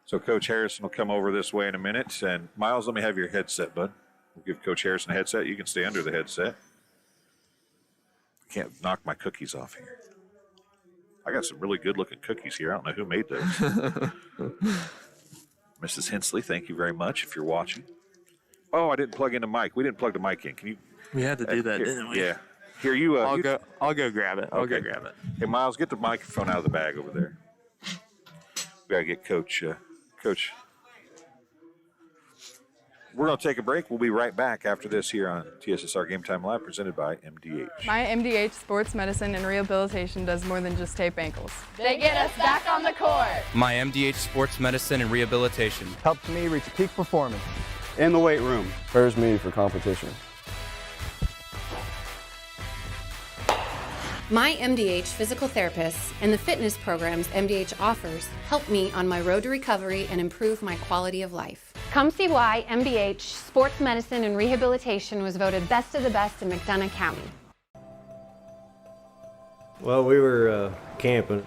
So Coach Harrison will come over this way in a minute. And Miles, let me have your headset, bud. We'll give Coach Harrison a headset. You can stay under the headset. Can't knock my cookies off here. I got some really good-looking cookies here. I don't know who made those. Mrs. Hensley, thank you very much if you're watching. Oh, I didn't plug in the mic. We didn't plug the mic in. Can you? We had to do that, here, didn't we? Yeah. Here, you. I'll go grab it. I'll go Okay. grab it. Hey, Miles, get the microphone out of the bag over there. We gotta get Coach. We're gonna take a break. We'll be right back after this here on TSSR Game Time Live, presented by MDH. My MDH Sports Medicine and Rehabilitation does more than just tape ankles. They get us back on the court. My MDH Sports Medicine and Rehabilitation helps me reach peak performance. In the weight room. Prepares me for competition. My MDH physical therapists and the fitness programs MDH offers help me on my road to recovery and improve my quality of life. Come see why MDH Sports Medicine and Rehabilitation was voted best of the best in McDonough County. Well, we were camping,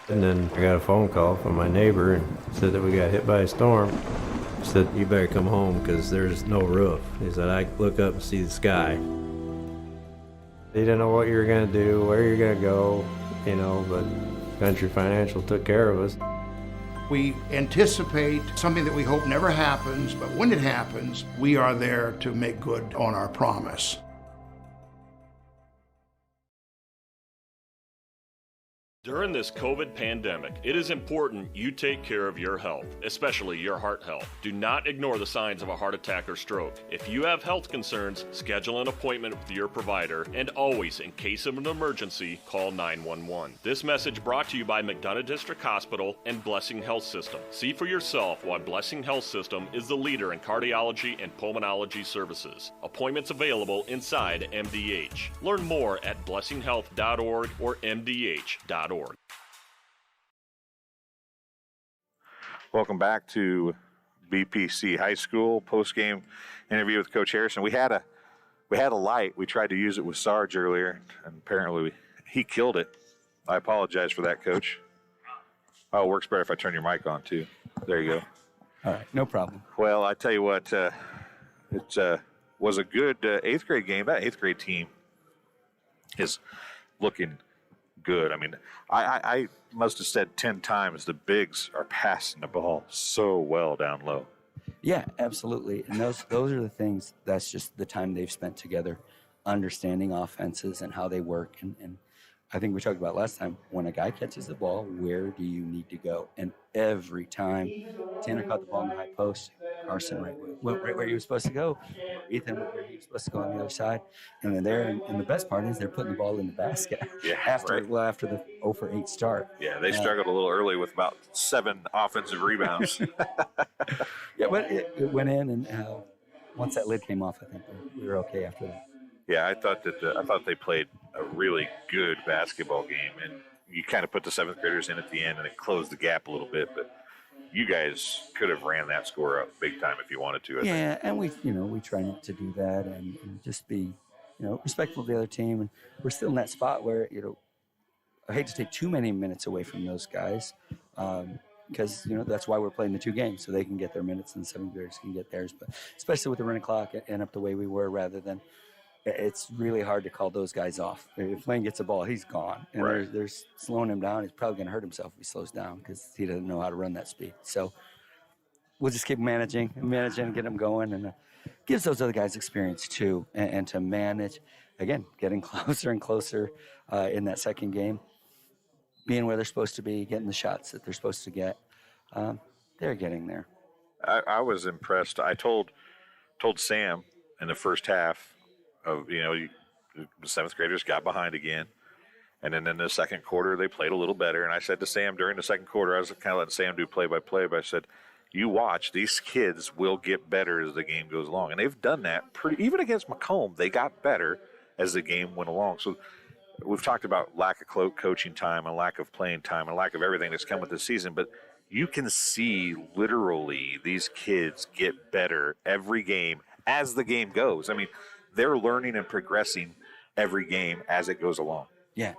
and then I got a phone call from my neighbor and said that we got hit by a storm. He said, you better come home because there's no roof. He said, I look up and see the sky. He didn't know what you were going to do, where you're going to go, but Country Financial took care of us. We anticipate something that we hope never happens, but when it happens, we are there to make good on our promise. During this COVID pandemic, it is important you take care of your health, especially your heart health. Do not ignore the signs of a heart attack or stroke. If you have health concerns, schedule an appointment with your provider, and always, in case of an emergency, call 911. This message brought to you by McDonough District Hospital and Blessing Health System. See for yourself why Blessing Health System is the leader in cardiology and pulmonology services. Appointments available inside MDH. Learn more at blessinghealth.org or mdh.org. Welcome back to BPC High School post-game interview with Coach Harrison. We had a light. We tried to use it with Sarge earlier, and apparently he killed it. I apologize for that, Coach. Oh, it works better if I turn your mic on too. There you go. All right, no problem. Well, I tell you what, it was a good 8th grade game. That 8th grade team is looking good. I mean, I must have said 10 times the bigs are passing the ball so well down low. Yeah, absolutely. And those are the things, that's just the time they've spent together, understanding offenses and how they work. And I think we talked about last time, when a guy catches the ball, where do you need to go? And every time Tanner caught the ball in the high post, Carson went right where he was supposed to go. Ethan went where he was supposed to go on the other side. And then and the best part is they're putting the ball in the basket after the 0 for 8 start. Yeah, they struggled a little early with about 7 offensive rebounds. Yeah, but it went in, and once that lid came off, I think we were okay after that. Yeah, I thought they played a really good basketball game, and you kind of put the 7th graders in at the end, and it closed the gap a little bit. But you guys could have ran that score up big time if you wanted to. I think. And we try not to do that, and just be respectful of the other team. And we're still in that spot where I hate to take too many minutes away from those guys, because that's why we're playing the 2 games, so they can get their minutes and the 7th graders can get theirs. But especially with the running clock and up the way we were, rather than. It's really hard to call those guys off. If Lane gets a ball, he's gone. And they're slowing him down. He's probably going to hurt himself if he slows down because he doesn't know how to run that speed. So we'll just keep managing, get them going. And gives those other guys experience too. And to manage, again, getting closer and closer in that second game, being where they're supposed to be, getting the shots that they're supposed to get. They're getting there. I was impressed. I told Sam in the first half, the 7th graders got behind again. And then in the second quarter, they played a little better. And I said to Sam during the second quarter, I was kind of letting Sam do play-by-play, but I said, you watch, these kids will get better as the game goes along. And they've done that even against Macomb, they got better as the game went along. So we've talked about lack of coaching time and lack of playing time and lack of everything that's come with this season, but you can see literally these kids get better every game as the game goes. I mean, they're learning and progressing every game as it goes along. Yeah,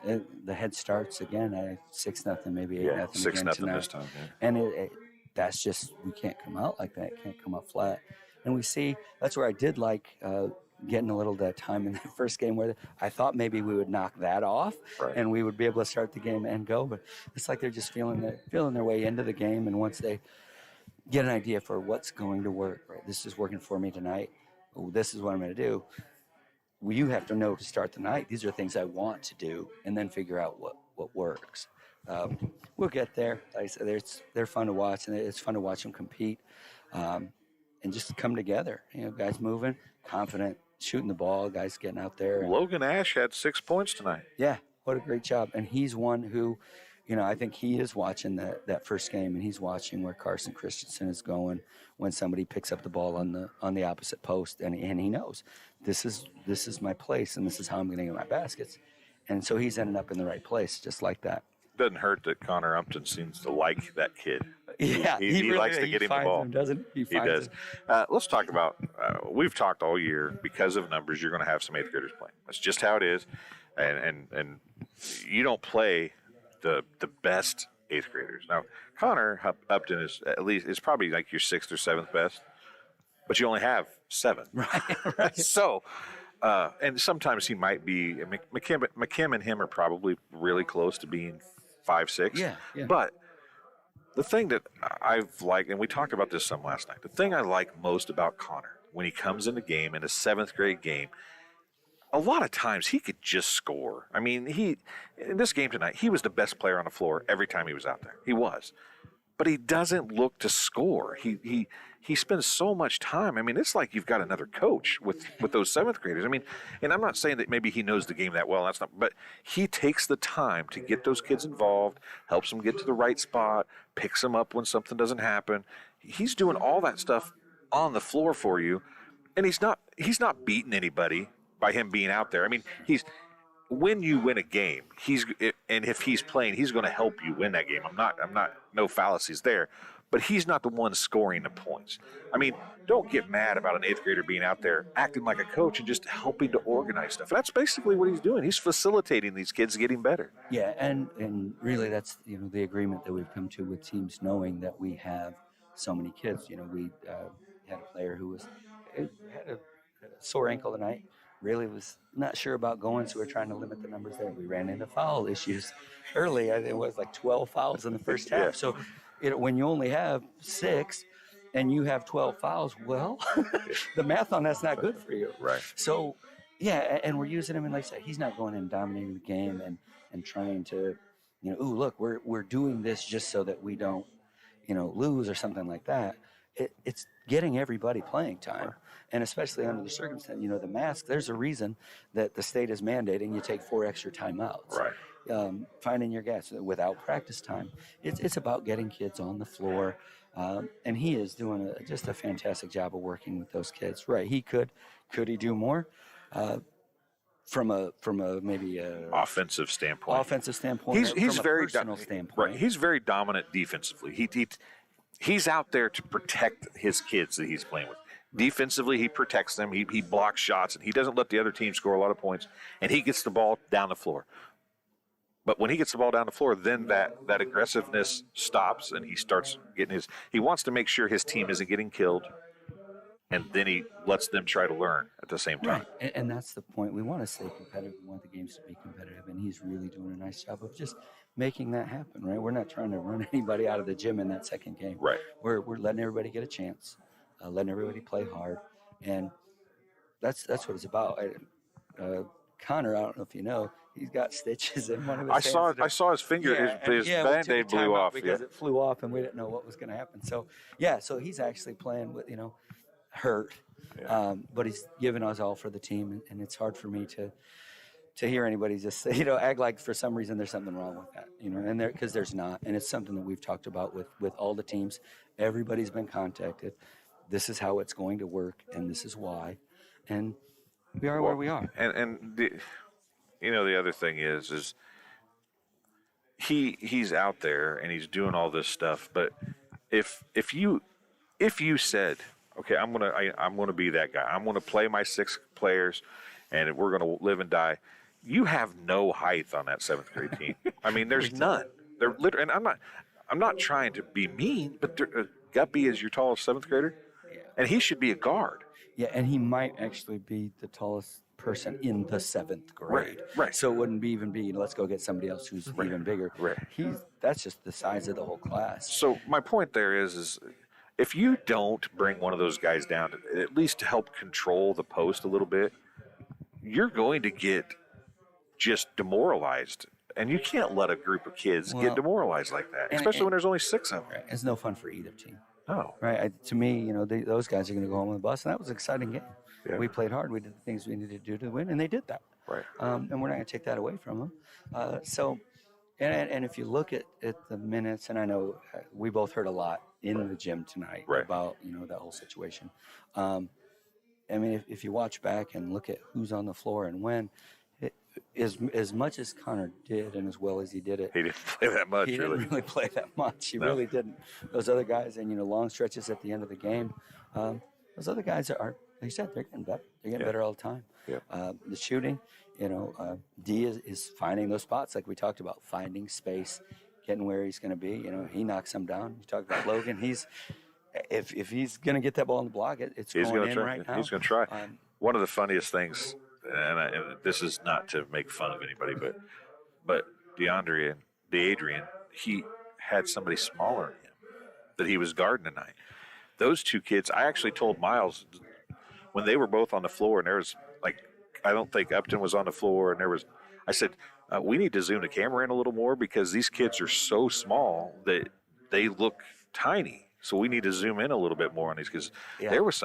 the head starts again. 6-0, maybe 8-0. 6-0 tonight. This time. Yeah. And that's just, we can't come out like that. Can't come out flat. And we see, that's where I did like getting a little of that time in that first game where I thought maybe we would knock that off and we would be able to start the game and go. But it's like they're just feeling their way into the game. And once they get an idea for what's going to work, right? This is working for me tonight. Oh, this is what I'm going to do. Well, you have to know to start the night. These are things I want to do, and then figure out what works. We'll get there. Like I said, they're fun to watch, and it's fun to watch them compete and just come together. Guys moving, confident, shooting the ball, guys getting out there. Logan Ash had 6 points tonight. Yeah, what a great job. And he's one who, I think he is watching that first game, and he's watching where Carson Christensen is going when somebody picks up the ball on the opposite post, and he knows this is my place, and this is how I'm going to get my baskets. And so he's ending up in the right place, just like that. Doesn't hurt that Connor Upton seems to like that kid. Yeah, he really likes to get him the ball. Him, doesn't he? He does. Let's talk about. We've talked all year, because of numbers, you're going to have some 8th graders playing. That's just how it is, and you don't play the best 8th graders. Now, Connor Upton is probably like your 6th or 7th best, but you only have 7. Right. So, and sometimes he might be. McKim and him are probably really close to being 5, 6. Yeah. But the thing that I've liked, and we talked about this some last night, the thing I like most about Connor when he comes in the game, in a 7th grade game, a lot of times he could just score. I mean, in this game tonight, he was the best player on the floor every time he was out there. He was. But he doesn't look to score. He spends so much time. I mean, it's like you've got another coach with those 7th graders. I mean, and I'm not saying that maybe he knows the game that well. That's not. But he takes the time to get those kids involved, helps them get to the right spot, picks them up when something doesn't happen. He's doing all that stuff on the floor for you, and he's not beating anybody by him being out there. I mean, when you win a game, and if he's playing, he's going to help you win that game. I'm not, no fallacies there, but he's not the one scoring the points. I mean, don't get mad about an 8th grader being out there acting like a coach and just helping to organize stuff. That's basically what he's doing. He's facilitating these kids getting better. Yeah, and really that's the agreement that we've come to with teams, knowing that we have so many kids. We had a player who had a sore ankle tonight. Really was not sure about going, so we're trying to limit the numbers there. We ran into foul issues early. It was like 12 fouls in the first half. So when you only have 6 and you have 12 fouls, well, the math on that's not good for you. Right. So Yeah, and we're using him, and like I said, he's not going in and dominating the game and trying to, ooh, look, we're doing this just so that we don't, lose or something like that. It's getting everybody playing time, and especially under the circumstance, the mask. There's a reason that the state is mandating you take 4 extra timeouts. Right. Finding your gas without practice time. It's about getting kids on the floor, and he is doing just a fantastic job of working with those kids. Right? Could he do more? From a maybe a offensive standpoint. He's very personal standpoint. Right. He's very dominant defensively. He's out there to protect his kids that he's playing with. Defensively, he protects them. He blocks shots, and he doesn't let the other team score a lot of points. And he gets the ball down the floor. But when he gets the ball down the floor, then that aggressiveness stops, and he starts getting he wants to make sure his team isn't getting killed. And then he lets them try to learn at the same time. Right. And that's the point. We want to stay competitive. We want the games to be competitive. And he's really doing a nice job of just making that happen, right? We're not trying to run anybody out of the gym in that second game. Right. We're letting everybody get a chance, letting everybody play hard. And that's what it's about. Connor, I don't know if you know, he's got stitches in one of his hands. I saw his finger, his Band-Aid blew off. Because it flew off and we didn't know what was going to happen. So he's actually playing with, hurt, but he's given us all for the team, and it's hard for me to hear anybody just say, act like for some reason there's something wrong with that, and because there's not, and it's something that we've talked about with all the teams. Everybody's been contacted. This is how it's going to work, and this is why, and we are where we are. And the other thing is he's out there and he's doing all this stuff, but if you said, okay, I'm gonna be that guy. I'm gonna play my 6 players, and we're gonna live and die. You have no height on that 7th grade team. I mean, there's none. They're literally, and I'm not trying to be mean, but Guppy is your tallest 7th grader, and he should be a guard. Yeah, and he might actually be the tallest person in the 7th grade. Right. So it wouldn't even be let's go get somebody else who's even bigger. Right. That's just the size of the whole class. So my point there is if you don't bring one of those guys down, at least to help control the post a little bit, you're going to get just demoralized. And you can't let a group of kids get demoralized like that, especially when there's only 6 of them. It's no fun for either team. No. Right. To me, those guys are going to go home on the bus, and that was an exciting game. Yeah. We played hard. We did the things we needed to do to win, and they did that. Right. And we're not going to take that away from them. And if you look at the minutes, and I know we both heard a lot in the gym tonight about that whole situation. I mean, if you watch back and look at who's on the floor and when, as much as Connor did and as well as he did it, he didn't play that much. He didn't really play that much. He really didn't. Those other guys, and long stretches at the end of the game. Those other guys are, like you said, they're getting better. They're getting better all the time. Yeah. The shooting, D is finding those spots like we talked about, finding space, getting where he's going to be. He knocks them down. You talked about Logan. If he's going to get that ball on the block, it's going in right now. He's going to try. One of the funniest things, and this is not to make fun of anybody, but Adrian, he had somebody smaller than him that he was guarding tonight. Those 2 kids, I actually told Miles when they were both on the floor, and there was I don't think Upton was on the floor, and I said, we need to zoom the camera in a little more because these kids are so small that they look tiny. So we need to zoom in a little bit more on these because there was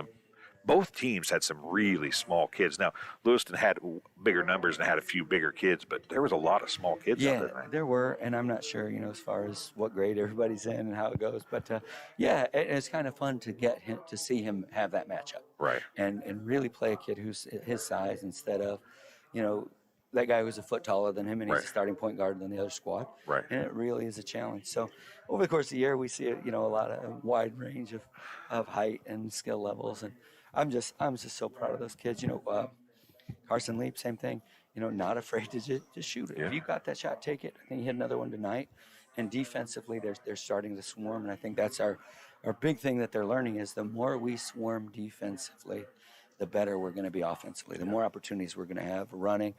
both teams had some really small kids. Now, Lewiston had bigger numbers and had a few bigger kids, but there was a lot of small kids out there tonight. There were, and I'm not sure, as far as what grade everybody's in and how it goes. But, it's kind of fun to see him have that matchup. Right. And really play a kid who's his size instead of, that guy who's a foot taller than him and he's a starting point guard than the other squad. Right. And it really is a challenge. So over the course of the year, we see, a lot of a wide range of height and skill levels. And I'm just so proud of those kids. Carson Leap, same thing. Not afraid to just shoot it. Yeah. If you got that shot, take it. I think he hit another one tonight. And defensively, they're starting to swarm. And I think that's our big thing that they're learning is the more we swarm defensively, the better we're going to be offensively. The more opportunities we're going to have running.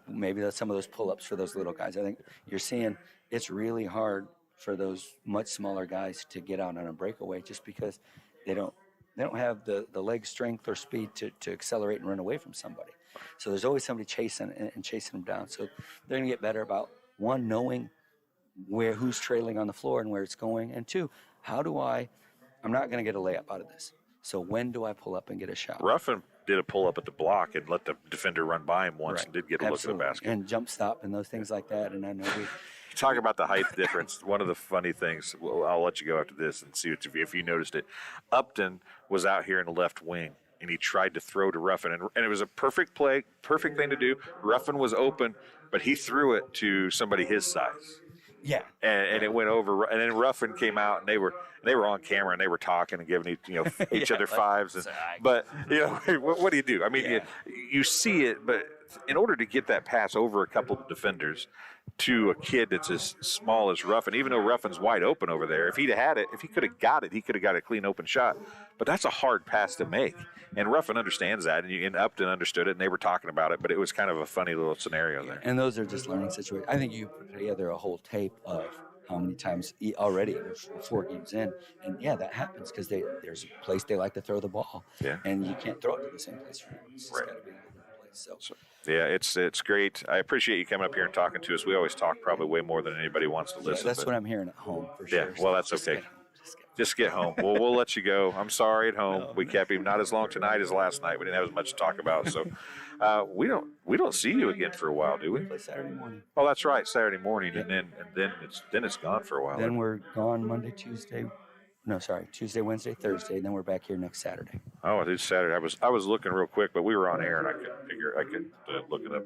Maybe that's some of those pull-ups for those little guys. I think you're seeing it's really hard for those much smaller guys to get out on a breakaway just because they don't have the leg strength or speed to accelerate and run away from somebody. So there's always somebody chasing and chasing them down. So they're going to get better about, one, knowing who's trailing on the floor and where it's going, and two, I'm not going to get a layup out of this. So when do I pull up and get a shot? Ruffin did a pull up at the block and let the defender run by him once and did get a look at the basket. And jump stop and those things like that. And I know talk about the height difference. One of the funny things, well, I'll let you go after this and see if you noticed it. Upton was out here in the left wing, and he tried to throw to Ruffin, and it was a perfect play, perfect thing to do. Ruffin was open, but he threw it to somebody his size. Yeah. And it went over, and then Ruffin came out, and they were on camera, and they were talking and giving each other fives. But what do you do? I mean, you see it, but in order to get that pass over a couple of defenders to a kid that's as small as Ruffin, even though Ruffin's wide open over there, if he could have got it, he could have got a clean open shot. But that's a hard pass to make. And Ruffin understands that, and Upton understood it, and they were talking about it, but it was kind of a funny little scenario there. And those are just learning situations. I think you put together a whole tape of how many times already, we're 4 games in, and that happens because there's a place they like to throw the ball, and you can't throw it to the same place for them. It's got to be a different place. So. Yeah, it's great. I appreciate you coming up here and talking to us. We always talk probably way more than anybody wants to listen. That's what I'm hearing at home, for sure. Yeah, well, that's okay. Just get home. Well, we'll let you go. I'm sorry at home. We kept him not as long tonight as last night. We didn't have as much to talk about. So we don't see you again for a while, do we? Play Saturday morning. Oh, that's right, Saturday morning, and then it's gone for a while. Then we're gone Monday, Tuesday. No, sorry, Tuesday, Wednesday, Thursday, and then we're back here next Saturday. Oh, it is Saturday. I was looking real quick, but we were on air, and I couldn't look it up.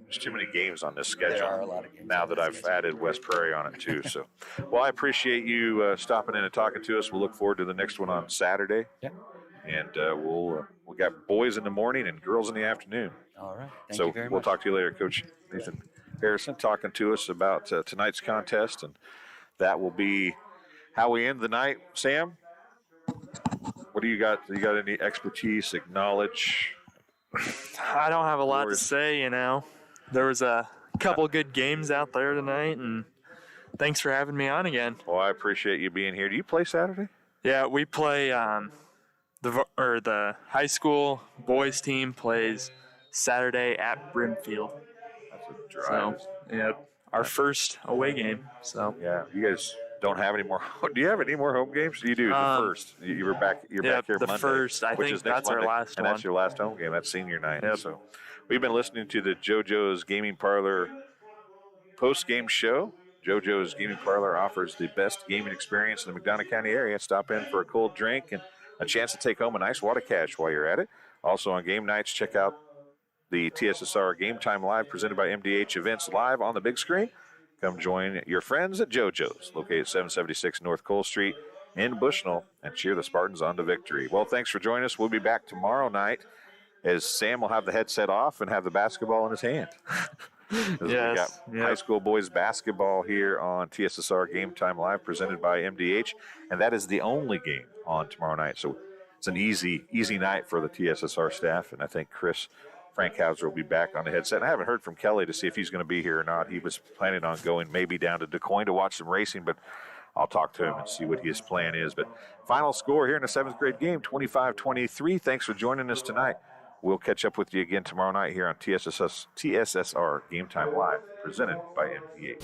There's too many games on this schedule. There are a lot of games. Now that I've added West Prairie on it too. So, well, I appreciate you stopping in and talking to us. We'll look forward to the next one on Saturday. Yeah. And we got boys in the morning and girls in the afternoon. All right. Thank you very much. We'll talk to you later, Coach Nathan Harrison, talking to us about tonight's contest, and that will be how we end the night. Sam, what do you got? You got any expertise, knowledge? I don't have a lot to say, There was a couple good games out there tonight, and thanks for having me on again. Well, I appreciate you being here. Do you play Saturday? Yeah, we play the high school boys team plays Saturday at Brimfield. That's a drive. So, our first away game. So yeah, you guys don't have any more. Do you have any more home games? You do. The first. You're back here the Monday. first. I think that's Monday, our last and one. That's your last home game. That's senior night. Yep. So we've been listening to the JoJo's Gaming Parlor post-game show. JoJo's Gaming Parlor offers the best gaming experience in the McDonough County area. Stop in for a cold drink and a chance to take home a nice wad of cash while you're at it. Also on game nights, check out the TSSR Game Time Live presented by MDH Events live on the big screen. Come join your friends at JoJo's, located at 776 North Cole Street in Bushnell, and cheer the Spartans on to victory. Well, thanks for joining us. We'll be back tomorrow night as Sam will have the headset off and have the basketball in his hand. We got high school boys basketball here on TSSR Game Time Live presented by MDH, and that is the only game on tomorrow night. So it's an easy night for the TSSR staff, and I think Frank Hauser will be back on the headset. And I haven't heard from Kelly to see if he's going to be here or not. He was planning on going maybe down to DeCoin to watch some racing, but I'll talk to him and see what his plan is. But final score here in the 7th grade game, 25-23. Thanks for joining us tonight. We'll catch up with you again tomorrow night here on TSSR Game Time Live, presented by MDH.